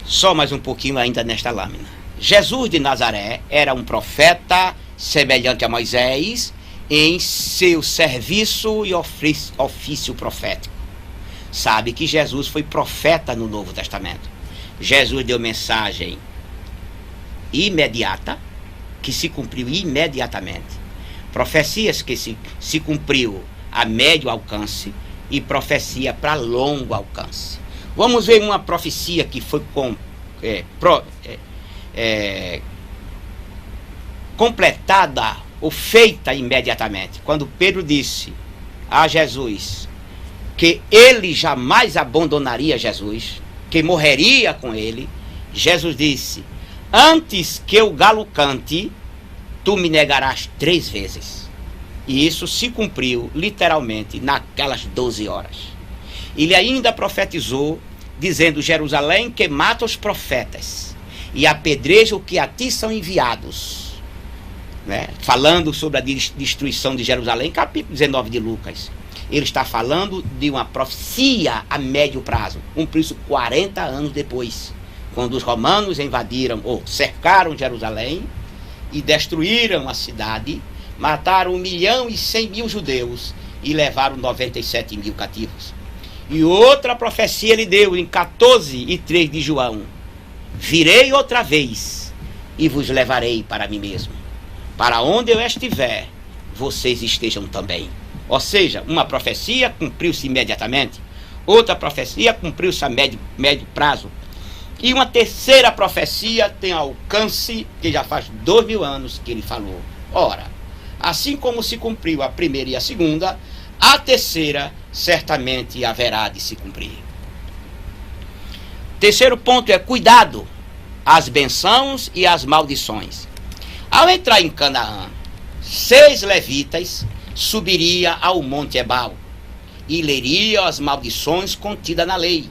Só mais um pouquinho ainda nesta lâmina. Jesus de Nazaré era um profeta semelhante a Moisés em seu serviço e ofício profético. Sabe que Jesus foi profeta no Novo Testamento. Jesus deu mensagem imediata, que se cumpriu imediatamente. Profecias que se cumpriu a médio alcance e profecia para longo alcance. Vamos ver uma profecia que foi completada ou feita imediatamente. Quando Pedro disse a Jesus que ele jamais abandonaria Jesus, que morreria com ele, Jesus disse: antes que o galo cante, tu me negarás 3 vezes. E isso se cumpriu literalmente naquelas 12 horas. Ele ainda profetizou, dizendo: Jerusalém que mata os profetas e apedreja os que a ti são enviados. né, falando sobre a destruição de Jerusalém, capítulo 19 de Lucas. Ele está falando de uma profecia a médio prazo, cumpriu-se 40 anos depois, quando os romanos invadiram ou cercaram Jerusalém e destruíram a cidade, mataram 1.100.000 judeus e levaram 97 mil cativos. E outra profecia ele deu em 14:3 de João: virei outra vez e vos levarei para mim mesmo. Para onde eu estiver, vocês estejam também. Ou seja, uma profecia cumpriu-se imediatamente, outra profecia cumpriu-se a médio prazo, e uma terceira profecia tem alcance que já faz 2.000 anos que ele falou. Ora, assim como se cumpriu a primeira e a segunda, a terceira certamente haverá de se cumprir. Terceiro ponto é cuidado às bênçãos e às maldições. Ao entrar em Canaã, 6 levitas subiria ao monte Ebal e leria as maldições contidas na lei.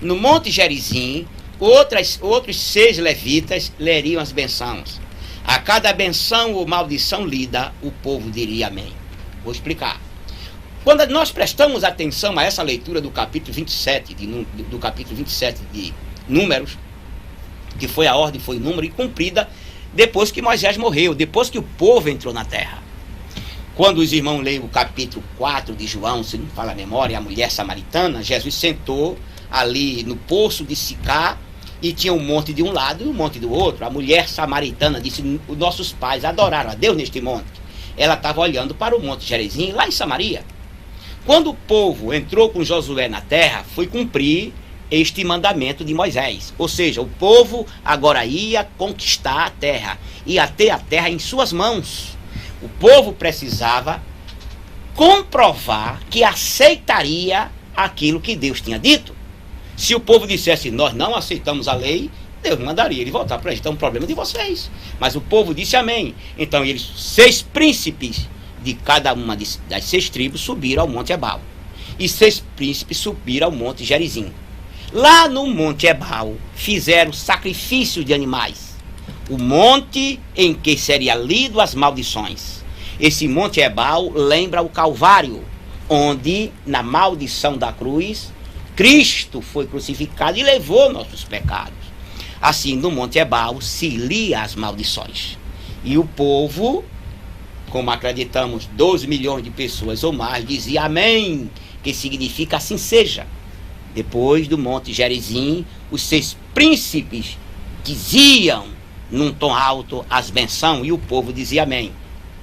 No monte Gerizim, outros 6 levitas leriam as bênçãos. A cada benção ou maldição lida, o povo diria amém. Vou explicar. Quando nós prestamos atenção a essa leitura do capítulo 27 de Números, que foi a ordem, foi o número, e cumprida depois que Moisés morreu, depois que o povo entrou na terra. Quando os irmãos leem o capítulo 4 de João, se não fala a memória, a mulher samaritana, Jesus sentou ali no poço de Sicá e tinha um monte de um lado e um monte do outro. A mulher samaritana disse: os nossos pais adoraram a Deus neste monte. Ela estava olhando para o monte Gerizim, lá em Samaria. Quando o povo entrou com Josué na terra, foi cumprir este mandamento de Moisés. Ou seja, o povo agora ia conquistar a terra, ia ter a terra em suas mãos. O povo precisava comprovar que aceitaria aquilo que Deus tinha dito. Se o povo dissesse: nós não aceitamos a lei, Deus mandaria ele voltar para eles. Então, é um problema de vocês. Mas o povo disse amém. Então, eles, 6 príncipes de cada uma das 6 tribos subiram ao monte Ebal. E 6 príncipes subiram ao monte Gerizim. Lá no monte Ebal fizeram sacrifícios de animais. O monte em que seria lido as maldições. Esse monte Ebal lembra o Calvário, onde na maldição da cruz Cristo foi crucificado e levou nossos pecados. Assim, no monte Ebal se lia as maldições. E o povo, como acreditamos 12 milhões de pessoas ou mais, dizia amém, que significa assim seja. Depois do monte Gerizim, os 6 príncipes diziam num tom alto as bênçãos e o povo dizia amém.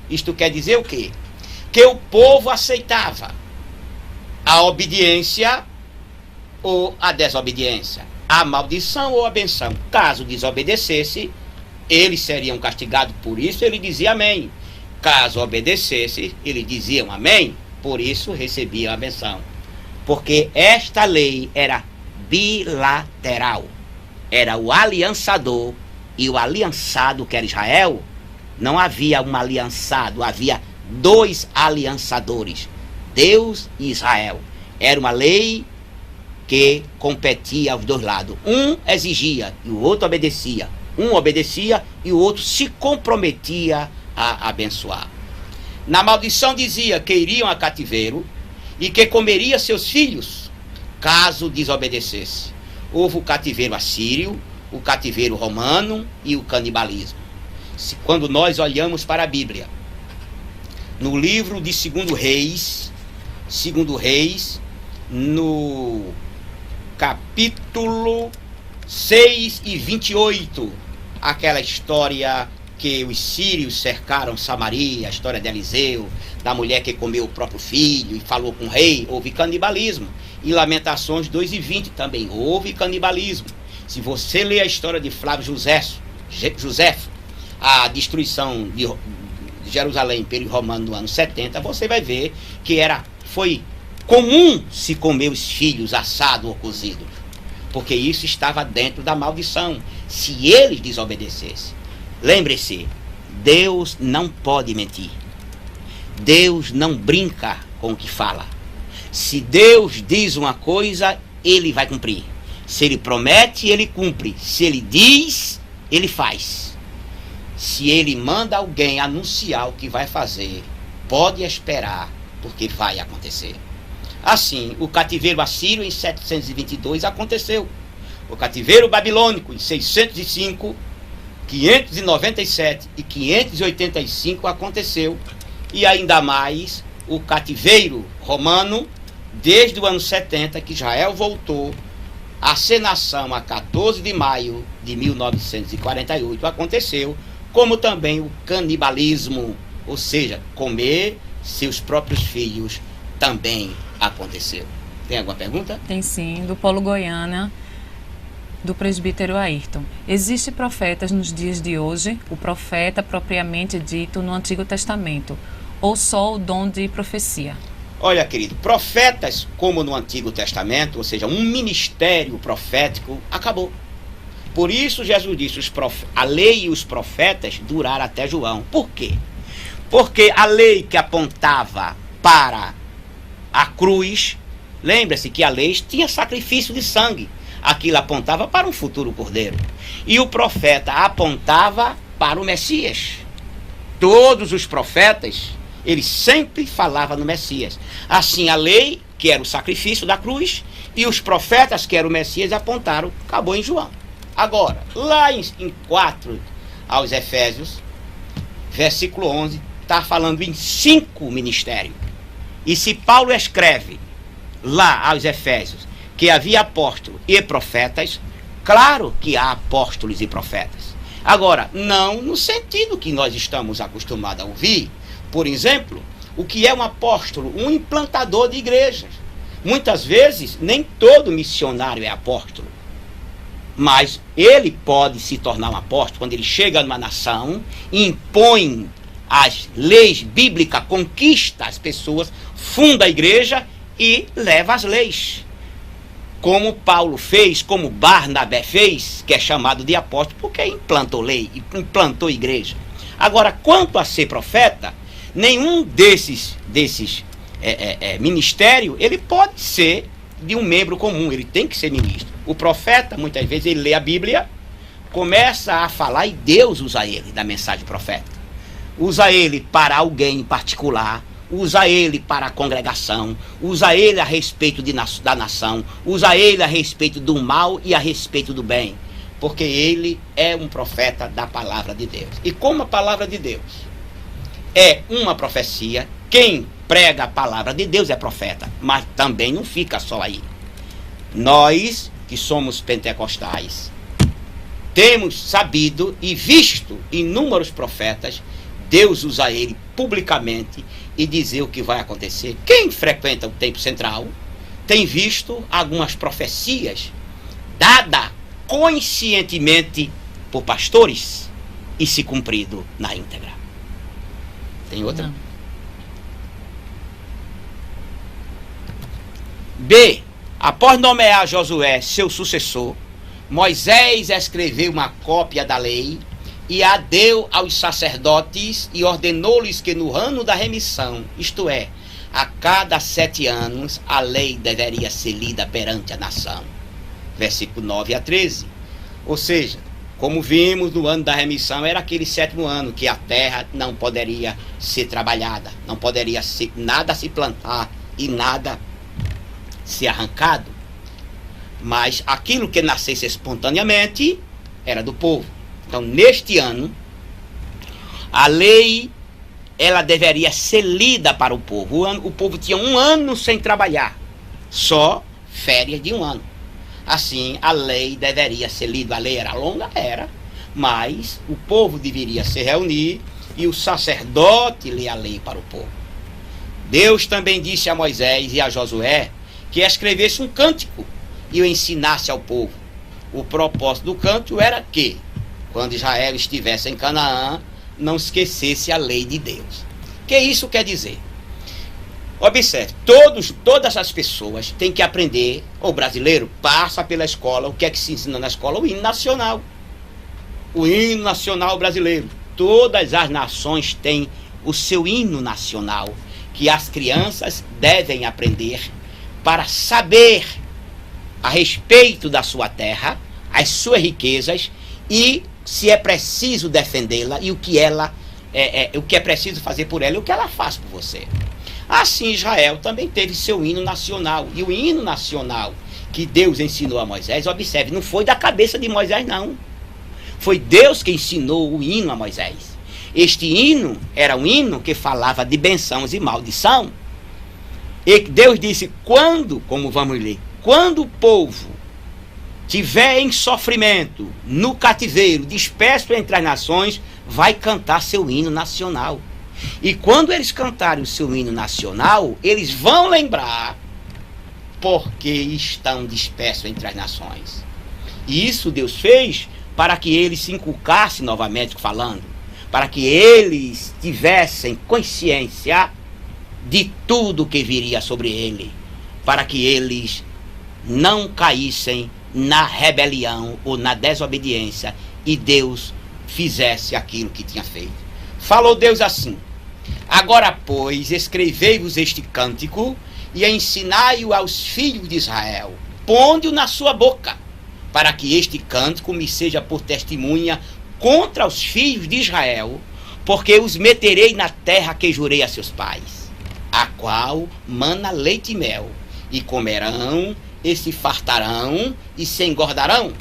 Isto quer dizer o quê? Que o povo aceitava a obediência ou a desobediência, a maldição ou a benção. Caso desobedecesse, eles seriam castigados por isso, ele dizia amém. Caso obedecesse, eles diziam amém, por isso recebiam a benção. Porque esta lei era bilateral. Era o aliançador e o aliançado, que era Israel. Não havia um aliançado, havia 2 aliançadores, Deus e Israel. Era uma lei que competia aos 2 lados. Um exigia e o outro obedecia. Um obedecia e o outro se comprometia a abençoar. Na maldição dizia que iriam a cativeiro e que comeria seus filhos caso desobedecesse. Houve o cativeiro assírio, o cativeiro romano e o canibalismo. Quando nós olhamos para a Bíblia, no livro de 2 Reis, no capítulo 6 e 28, aquela história que os sírios cercaram Samaria, a história de Eliseu, da mulher que comeu o próprio filho e falou com o rei, houve canibalismo. E Lamentações 2 e 20 também houve canibalismo. Se você ler a história de Flávio Josefo, a destruição de Jerusalém pelo romano no ano 70, você vai ver que foi comum se comer os filhos assados ou cozidos, porque isso estava dentro da maldição, se eles desobedecessem. Lembre-se, Deus não pode mentir. Deus não brinca com o que fala. Se Deus diz uma coisa, Ele vai cumprir. Se Ele promete, Ele cumpre. Se Ele diz, Ele faz. Se se ele manda alguém anunciar o que vai fazer, pode esperar, porque vai acontecer. Assim, o cativeiro assírio em 722 aconteceu. O cativeiro babilônico em 605, 597 e 585 aconteceu. E ainda mais o cativeiro romano, desde o ano 70, que Israel voltou a ser nação a 14 de maio de 1948, aconteceu, como também o canibalismo, ou seja, comer seus próprios filhos, também aconteceu. Tem alguma pergunta? Tem sim, do Polo Goiânia, do presbítero Ayrton. Existem profetas nos dias de hoje, o profeta propriamente dito no Antigo Testamento, ou só o dom de profecia? Olha, querido, profetas como no Antigo Testamento, ou seja, um ministério profético, acabou. Por isso Jesus disse, a lei e os profetas duraram até João. Por quê? Porque a lei que apontava para a cruz, lembra-se que a lei tinha sacrifício de sangue. Aquilo apontava para um futuro cordeiro. E o profeta apontava para o Messias. Todos os profetas, eles sempre falavam no Messias. Assim, a lei, que era o sacrifício da cruz, e os profetas, que era o Messias, apontaram, acabou em João. Agora, lá em 4 aos Efésios, versículo 11, está falando em 5 ministérios. E se Paulo escreve lá aos Efésios que havia apóstolos e profetas, claro que há apóstolos e profetas. Agora, não no sentido que nós estamos acostumados a ouvir. Por exemplo, o que é um apóstolo? Um implantador de igrejas. Muitas vezes, nem todo missionário é apóstolo. Mas ele pode se tornar um apóstolo quando ele chega numa nação, impõe as leis bíblicas, conquista as pessoas, funda a igreja e leva as leis. Como Paulo fez, como Barnabé fez, que é chamado de apóstolo, porque implantou lei, implantou igreja. Agora, quanto a ser profeta, nenhum desses ministério, ele pode ser de um membro comum, ele tem que ser ministro. O profeta, muitas vezes, ele lê a Bíblia, começa a falar e Deus usa ele da mensagem profética. Usa ele para alguém em particular, usa ele para a congregação, usa ele a respeito da nação, usa ele a respeito do mal e a respeito do bem, porque ele é um profeta da palavra de Deus. E como a palavra de Deus é uma profecia, quem prega a palavra de Deus é profeta, mas também não fica só aí. Nós, que somos pentecostais, temos sabido e visto inúmeros profetas, Deus usa ele publicamente e dizer o que vai acontecer. Quem frequenta o Templo Central tem visto algumas profecias dadas conscientemente por pastores e se cumprido na íntegra. Tem outra? Não. B. Após nomear Josué seu sucessor, Moisés escreveu uma cópia da lei e a deu aos sacerdotes e ordenou-lhes que no ano da remissão, isto é, a cada 7 anos, a lei deveria ser lida perante a nação. Versículo 9 a 13. Ou seja, como vimos, no ano da remissão era aquele 7º ano que a terra não poderia ser trabalhada, não poderia nada se plantar e nada ser arrancado. Mas aquilo que nascesse espontaneamente era do povo. Então, neste ano, a lei, ela deveria ser lida para o povo. O povo tinha 1 ano sem trabalhar, só férias de 1 ano. Assim, a lei deveria ser lida. A lei era longa? Era. Mas o povo deveria se reunir e o sacerdote ler a lei para o povo. Deus também disse a Moisés e a Josué que escrevesse um cântico e o ensinasse ao povo. O propósito do cântico era que, quando Israel estivesse em Canaã, não esquecesse a lei de Deus. O que isso quer dizer? Observe, todas as pessoas têm que aprender. O brasileiro passa pela escola. O que é que se ensina na escola? O hino nacional. O hino nacional brasileiro. Todas as nações têm o seu hino nacional, que as crianças devem aprender para saber a respeito da sua terra, as suas riquezas e se é preciso defendê-la e o que é preciso fazer por ela e o que ela faz por você. Assim, Israel também teve seu hino nacional. E o hino nacional que Deus ensinou a Moisés, observe, não foi da cabeça de Moisés, não. Foi Deus que ensinou o hino a Moisés. Este hino era um hino que falava de bênçãos e maldição. E Deus disse, como vamos ler, quando o povo tiver em sofrimento, no cativeiro, disperso entre as nações, vai cantar seu hino nacional. E quando eles cantarem o seu hino nacional, eles vão lembrar porque estão dispersos entre as nações. E isso Deus fez para que eles se inculcassem novamente falando, para que eles tivessem consciência de tudo que viria sobre ele, para que eles não caíssem na rebelião ou na desobediência e Deus fizesse aquilo que tinha feito. Falou Deus assim: agora, pois, escrevei-vos este cântico e ensinai-o aos filhos de Israel. Ponde-o na sua boca, para que este cântico me seja por testemunha contra os filhos de Israel, porque os meterei na terra que jurei a seus pais, a qual mana leite e mel, e comerão, e se fartarão, e se engordarão.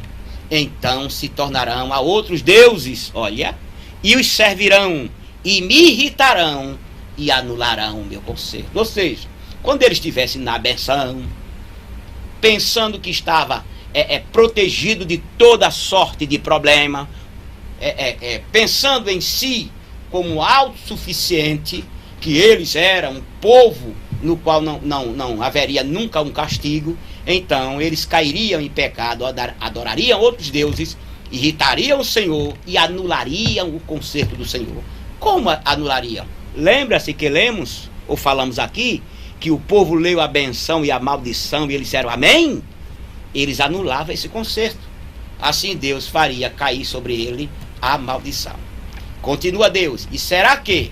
Então se tornarão a outros deuses, olha, e os servirão, e me irritarão, e anularão o meu conserto. Ou seja, quando eles estivessem na benção, pensando que estava protegido de toda sorte de problema, pensando em si como autossuficiente, que eles eram um povo no qual não haveria nunca um castigo, então eles cairiam em pecado, adorariam outros deuses, irritariam o Senhor e anulariam o conserto do Senhor. Como anulariam? Lembra-se que lemos, ou falamos aqui, que o povo leu a benção e a maldição e eles disseram amém? Eles anulavam esse conserto. Assim Deus faria cair sobre ele a maldição. Continua Deus: e será que,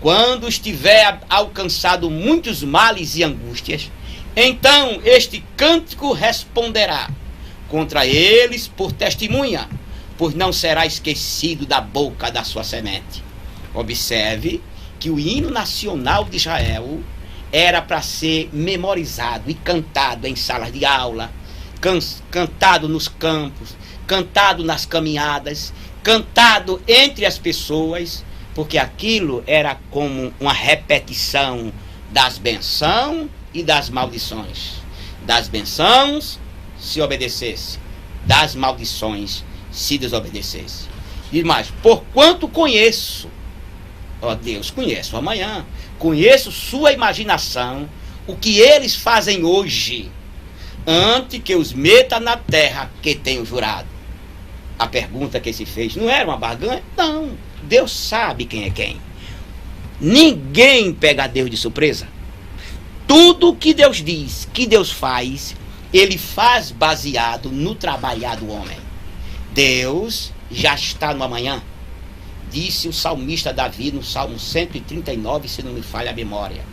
quando estiver alcançado muitos males e angústias, então este cântico responderá contra eles por testemunha, pois não será esquecido da boca da sua semente. Observe que o hino nacional de Israel era para ser memorizado e cantado em salas de aula, cantado nos campos, cantado nas caminhadas, cantado entre as pessoas, porque aquilo era como uma repetição das bênçãos e das maldições. Das bênçãos, se obedecesse; das maldições, se desobedecesse. E mais, porquanto conheço, ó Deus, conheço amanhã, conheço sua imaginação, o que eles fazem hoje, antes que os meta na terra que tenho jurado. A pergunta que se fez não era uma barganha? Não, Deus sabe quem é quem. Ninguém pega Deus de surpresa. Tudo que Deus diz, que Deus faz, ele faz baseado no trabalhar do homem. Deus já está no amanhã. Disse o salmista Davi no Salmo 139, se não me falha a memória: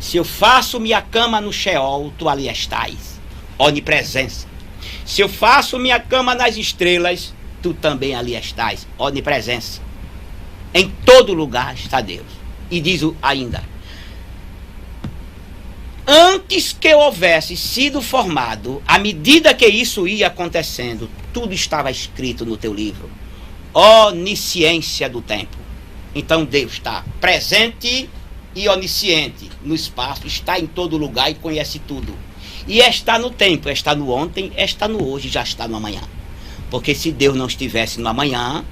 se eu faço minha cama no Sheol, tu ali estás, onipresença. Se eu faço minha cama nas estrelas, tu também ali estás, onipresença. Em todo lugar está Deus. E diz ainda: antes que eu houvesse sido formado, à medida que isso ia acontecendo, tudo estava escrito no teu livro. Onisciência do tempo. Então Deus está presente e onisciente no espaço, está em todo lugar e conhece tudo. E está no tempo, está no ontem, está no hoje, já está no amanhã. Porque se Deus não estivesse no amanhã,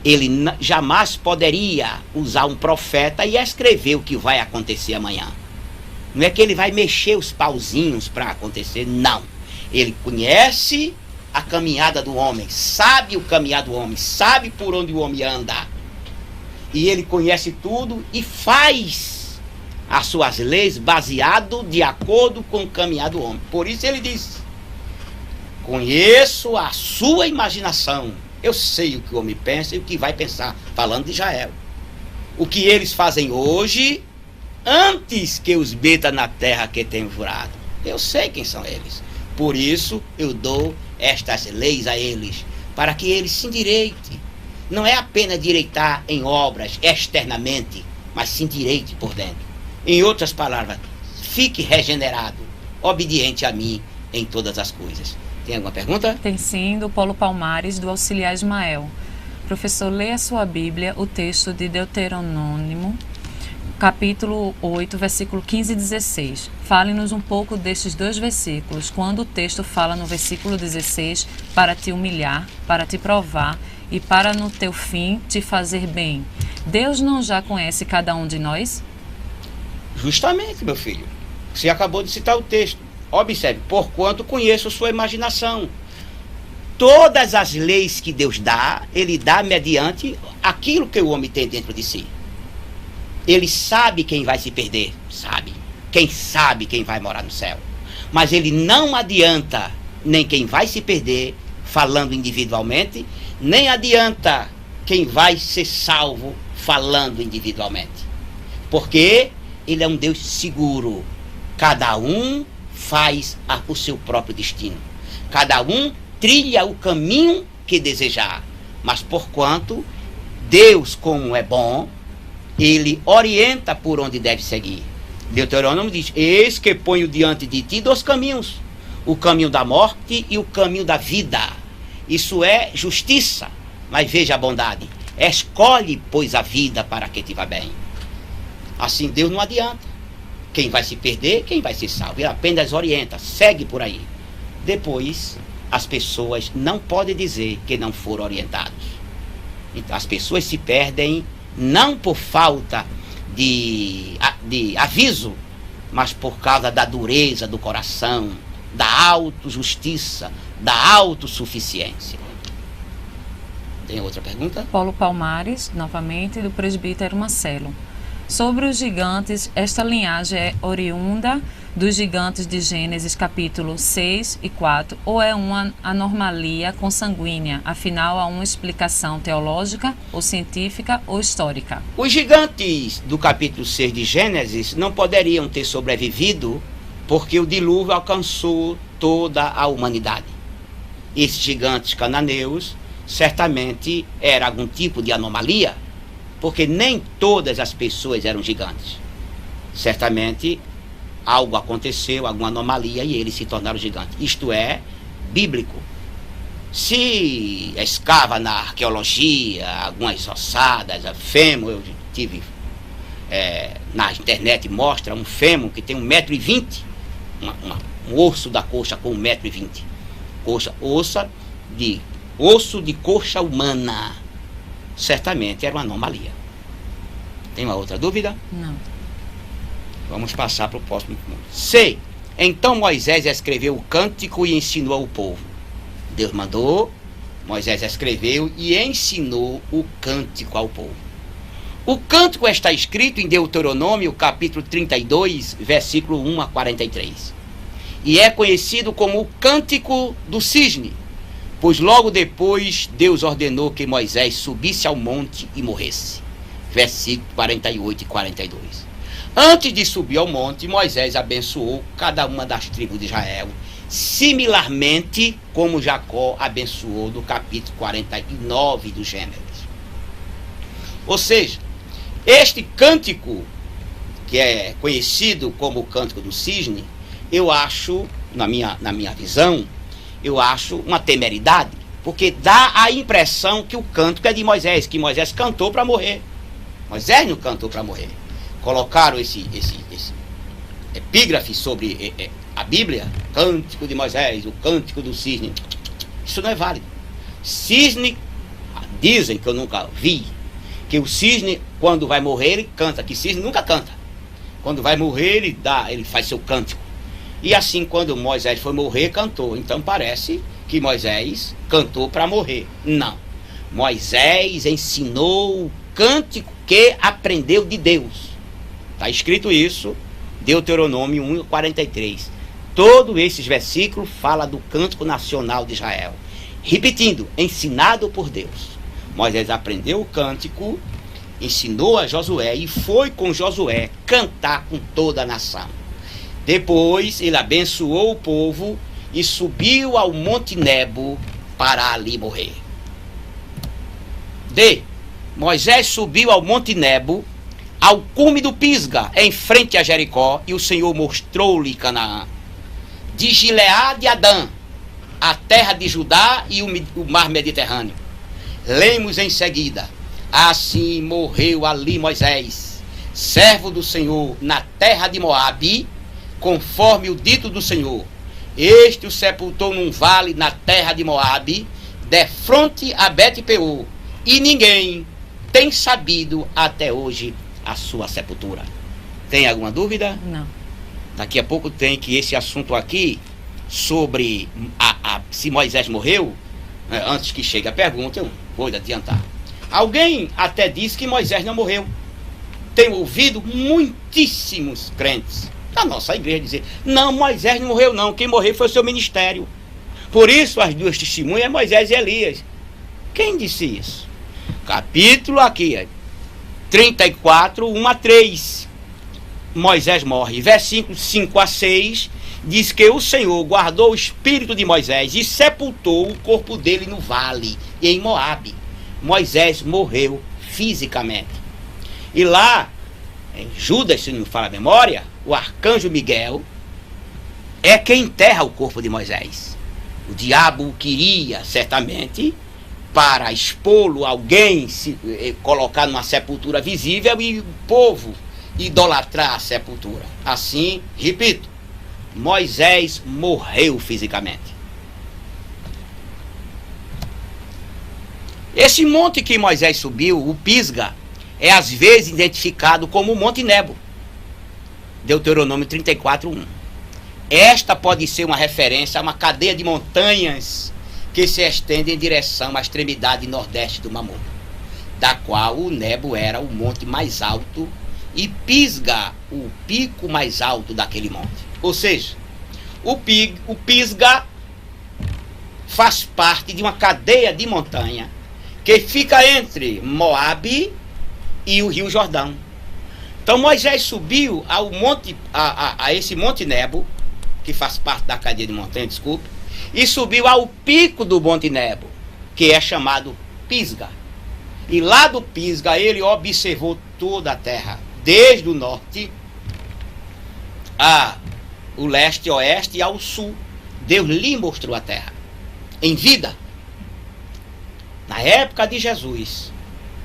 ele jamais poderia usar um profeta e escrever o que vai acontecer amanhã. Não é que ele vai mexer os pauzinhos para acontecer, não. Ele conhece a caminhada do homem, sabe o caminhar do homem, sabe por onde o homem anda. E ele conhece tudo e faz as suas leis baseado de acordo com o caminhar do homem. Por isso ele diz: conheço a sua imaginação, eu sei o que o homem pensa e o que vai pensar, falando de Israel. O que eles fazem hoje, antes que os meta na terra que tenho jurado. Eu sei quem são eles. Por isso eu dou estas leis a eles, para que ele se endireite. Não é apenas direitar em obras externamente, mas se endireite por dentro. Em outras palavras, fique regenerado, obediente a mim em todas as coisas. Tem alguma pergunta? Tem sim, do Paulo Palmares, do Auxiliar Ismael. Professor, lê a sua Bíblia, o texto de Deuteronômio, capítulo 8, versículo 15 e 16. Fale-nos um pouco destes dois versículos, quando o texto fala no versículo 16, para te humilhar, para te provar e para no teu fim te fazer bem. Deus não já conhece cada um de nós? Justamente, meu filho. Você acabou de citar o texto. Observe, porquanto conheço sua imaginação. Todas as leis que Deus dá, Ele dá mediante aquilo que o homem tem dentro de si. Ele sabe quem vai se perder, sabe. Quem sabe quem vai morar no céu. Mas Ele não adianta nem quem vai se perder, falando individualmente, nem adianta quem vai ser salvo, falando individualmente. Porque Ele é um Deus seguro. Cada um faz o seu próprio destino. Cada um trilha o caminho que desejar. Mas porquanto Deus, como é bom, Ele orienta por onde deve seguir. Deuteronômio diz: eis que ponho diante de ti dois caminhos, o caminho da morte e o caminho da vida. Isso é justiça, mas veja a bondade. Escolhe, pois, a vida para que te vá bem. Assim Deus não adianta quem vai se perder, quem vai ser salvo. Ele apenas orienta, segue por aí. Depois, as pessoas não podem dizer que não foram orientados. Então, as pessoas se perdem não por falta de aviso, mas por causa da dureza do coração, da autojustiça, da autossuficiência. Tem outra pergunta? Paulo Palmares, novamente, do presbítero Marcelo. Sobre os gigantes, esta linhagem é oriunda dos gigantes de Gênesis capítulo 6 e 4, ou é uma anormalia consanguínea? Afinal, há uma explicação teológica, ou científica, ou histórica. Os gigantes do capítulo 6 de Gênesis não poderiam ter sobrevivido porque o dilúvio alcançou toda a humanidade. Esses gigantes cananeus certamente era algum tipo de anomalia, porque nem todas as pessoas eram gigantes. Certamente algo aconteceu, alguma anomalia, e eles se tornaram gigantes. Isto é bíblico. Se escava na arqueologia, algumas ossadas, a fêmur, eu tive na internet, mostra um fêmur que tem 1,20 m, um osso da coxa com 1,20 m, osso de coxa humana. Certamente era uma anomalia. Tem uma outra dúvida? Não. Vamos passar para o próximo ponto. C. Então Moisés escreveu o cântico e ensinou ao povo. Deus mandou, Moisés escreveu e ensinou o cântico ao povo. O cântico está escrito em Deuteronômio, capítulo 32, versículo 1 a 43. E é conhecido como o cântico do cisne, pois logo depois Deus ordenou que Moisés subisse ao monte e morresse. Versículo 48 e 42. Antes de subir ao monte, Moisés abençoou cada uma das tribos de Israel, similarmente como Jacó abençoou no capítulo 49 do Gênesis. Ou seja, este cântico, que é conhecido como o cântico do cisne, eu acho, na minha visão, eu acho uma temeridade, porque dá a impressão que o cântico é de Moisés, que Moisés cantou para morrer. Moisés não cantou para morrer. Colocaram esse epígrafe sobre a Bíblia, cântico de Moisés, o cântico do cisne. Isso não é válido. Cisne, dizem, que eu nunca vi, que o cisne, quando vai morrer, ele canta, que cisne nunca canta. Quando vai morrer, ele faz seu cântico. E assim, quando Moisés foi morrer, cantou. Então parece que Moisés cantou para morrer. Não. Moisés ensinou o cântico que aprendeu de Deus. Está escrito isso, Deuteronômio 1:43. Todos esses versículos falam do cântico nacional de Israel. Repetindo, ensinado por Deus. Moisés aprendeu o cântico, ensinou a Josué e foi com Josué cantar com toda a nação. Depois ele abençoou o povo e subiu ao Monte Nebo para ali morrer. D. Moisés subiu ao Monte Nebo, ao cume do Pisga, em frente a Jericó, e o Senhor mostrou-lhe Canaã. De Gileade a Adã, a terra de Judá e o mar Mediterrâneo. Lemos em seguida: assim morreu ali Moisés, servo do Senhor, na terra de Moabe, conforme o dito do Senhor. Este o sepultou num vale na terra de Moabe, defronte a Bet-peor, e ninguém tem sabido até hoje a sua sepultura. Tem alguma dúvida? Não. Daqui a pouco tem que esse assunto aqui, sobre se Moisés morreu, antes que chegue a pergunta, eu vou adiantar. Alguém até diz que Moisés não morreu. Tenho ouvido muitíssimos crentes da nossa igreja dizer: não, Moisés não morreu não, quem morreu foi o seu ministério. Por isso as duas testemunhas é Moisés e Elias. Quem disse isso? Capítulo aqui, 34, 1 a 3. Moisés morre. Versículos 5 a 6 diz que o Senhor guardou o espírito de Moisés e sepultou o corpo dele no vale, em Moabe. Moisés morreu fisicamente. E lá, em Judas, se não me falha a memória, o arcanjo Miguel é quem enterra o corpo de Moisés. O diabo o queria, certamente, para expô-lo, alguém se colocar numa sepultura visível e o povo idolatrar a sepultura. Assim, repito, Moisés morreu fisicamente. Esse monte que Moisés subiu, o Pisga, é às vezes identificado como o Monte Nebo. Deuteronômio 34, 1. Esta pode ser uma referência a uma cadeia de montanhas que se estende em direção à extremidade nordeste do Mar Morto, da qual o Nebo era o monte mais alto e Pisga o pico mais alto daquele monte. Ou seja, o Pisga faz parte de uma cadeia de montanha que fica entre Moabe e o Rio Jordão. Então Moisés subiu ao monte, a esse Monte Nebo, que faz parte da cadeia de montanha, desculpe, e subiu ao pico do Monte Nebo, que é chamado Pisga. E lá do Pisga ele observou toda a terra, desde o norte o leste, oeste e ao sul. Deus lhe mostrou a terra em vida. Na época de Jesus,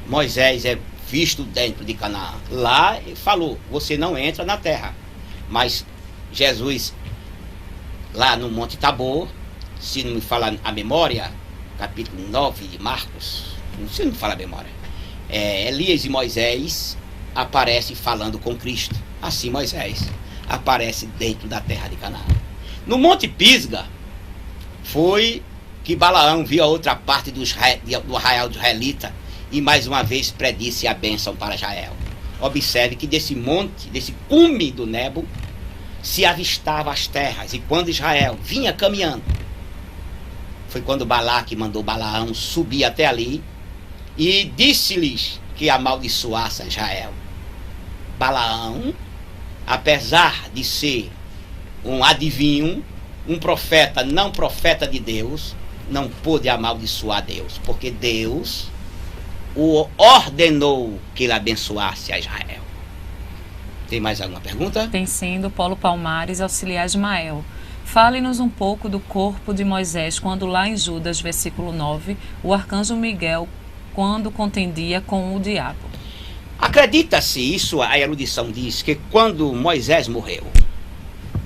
Moisés é visto dentro de Canaã. Lá ele falou: você não entra na terra. Mas Jesus, lá no Monte Tabor, se não me fala a memória, capítulo 9 de Marcos, se não me fala a memória, Elias e Moisés aparecem falando com Cristo. Assim Moisés aparece dentro da terra de Canaã. No Monte Pisga foi que Balaão viu a outra parte do arraial de israelita e mais uma vez predisse a bênção para Israel. Observe que desse monte, desse cume do Nebo, se avistava as terras, e quando Israel vinha caminhando, foi quando Balaque mandou Balaão subir até ali e disse-lhes que amaldiçoasse Israel. Balaão, apesar de ser um adivinho, um profeta, não profeta de Deus, não pôde amaldiçoar Deus, porque Deus o ordenou que ele abençoasse a Israel. Tem mais alguma pergunta? Tem sim, do Paulo Palmares, auxiliar Ismael. Fale-nos um pouco do corpo de Moisés, quando lá em Judas, versículo 9, o arcanjo Miguel, quando contendia com o diabo. Acredita-se isso, a erudição diz, que quando Moisés morreu,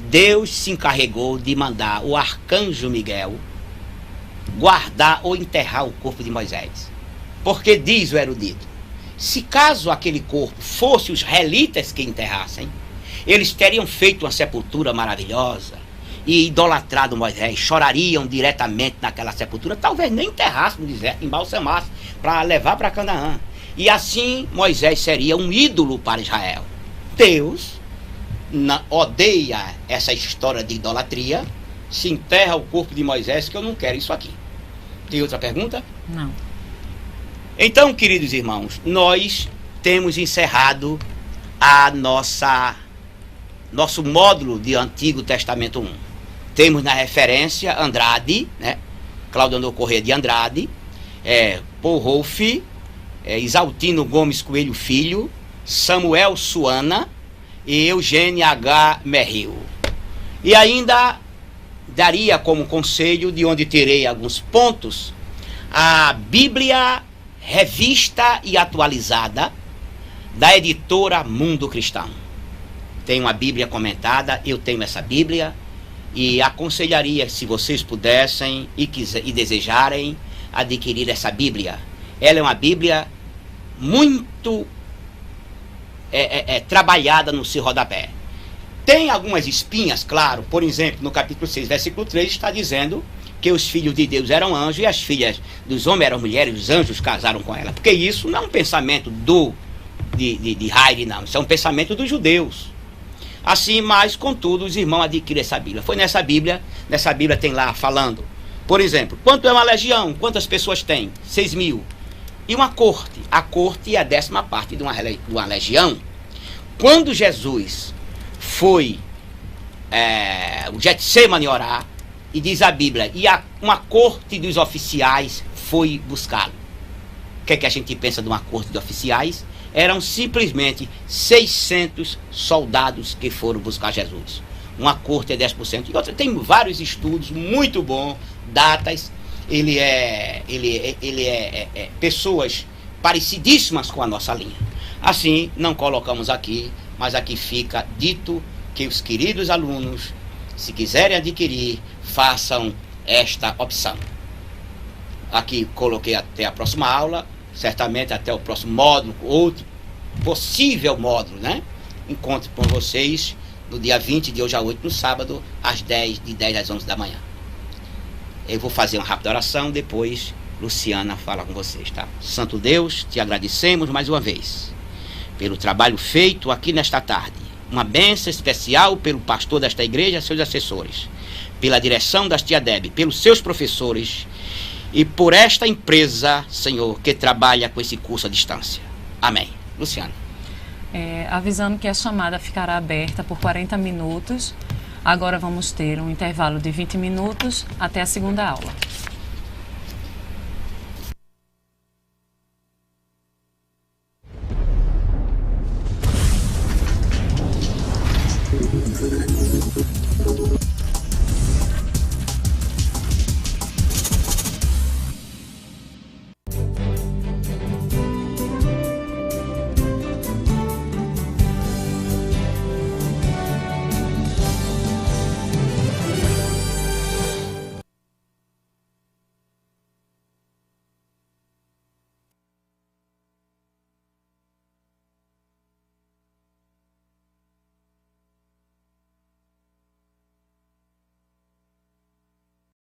Deus se encarregou de mandar o arcanjo Miguel guardar ou enterrar o corpo de Moisés. Porque diz o erudito, se caso aquele corpo fosse os israelitas que enterrassem, eles teriam feito uma sepultura maravilhosa e idolatrado Moisés, chorariam diretamente naquela sepultura, talvez nem enterrassem no deserto, embalsamassem para levar para Canaã. E assim Moisés seria um ídolo para Israel. Deus odeia essa história de idolatria, se enterra o corpo de Moisés, que eu não quero isso aqui. Tem outra pergunta? Não. Então, queridos irmãos, nós temos encerrado nosso módulo de Antigo Testamento 1. Temos na referência Andrade, né? Claudio Corrêa de Andrade, Paul Rolfe, Isaltino Gomes Coelho Filho, Samuel Suana e Eugênia H. Merrill. E ainda daria como conselho, de onde terei alguns pontos, a Bíblia Revista e Atualizada da editora Mundo Cristão. Tem uma Bíblia comentada, eu tenho essa Bíblia e aconselharia, se vocês pudessem e desejarem, adquirir essa Bíblia. Ela é uma Bíblia muito trabalhada no seu rodapé. Tem algumas espinhas, claro. Por exemplo, no capítulo 6, versículo 3, está dizendo que os filhos de Deus eram anjos e as filhas dos homens eram mulheres, os anjos casaram com ela. Porque isso não é um pensamento de Heide, não. Isso é um pensamento dos judeus. Assim, mas, contudo, os irmãos adquiriram essa Bíblia. Foi nessa Bíblia tem lá falando, por exemplo, quanto é uma legião? Quantas pessoas tem? 6.000. E uma corte. A corte é a 10ª parte de uma legião. Quando Jesus foi o Getsemane orar, e diz a Bíblia, e uma corte dos oficiais foi buscá-lo. O que é que a gente pensa de uma corte de oficiais? Eram simplesmente 600 soldados que foram buscar Jesus. Uma corte é 10%. E outra, tem vários estudos muito bons, datas. Ele é pessoas parecidíssimas com a nossa linha. Assim, não colocamos aqui, mas aqui fica dito que os queridos alunos, se quiserem adquirir, façam esta opção. Aqui coloquei até a próxima aula, certamente até o próximo módulo, outro possível módulo, né? Encontro com vocês no dia 20, de hoje a 8, no sábado, de 10 às 11 da manhã. Eu vou fazer uma rápida oração, depois Luciana fala com vocês, tá? Santo Deus, te agradecemos mais uma vez pelo trabalho feito aqui nesta tarde. Uma bênção especial pelo pastor desta igreja, seus assessores, pela direção das tia Deb, pelos seus professores e por esta empresa, Senhor, que trabalha com esse curso à distância. Amém. Luciana. Avisando que a chamada ficará aberta por 40 minutos. Agora vamos ter um intervalo de 20 minutos até a segunda aula.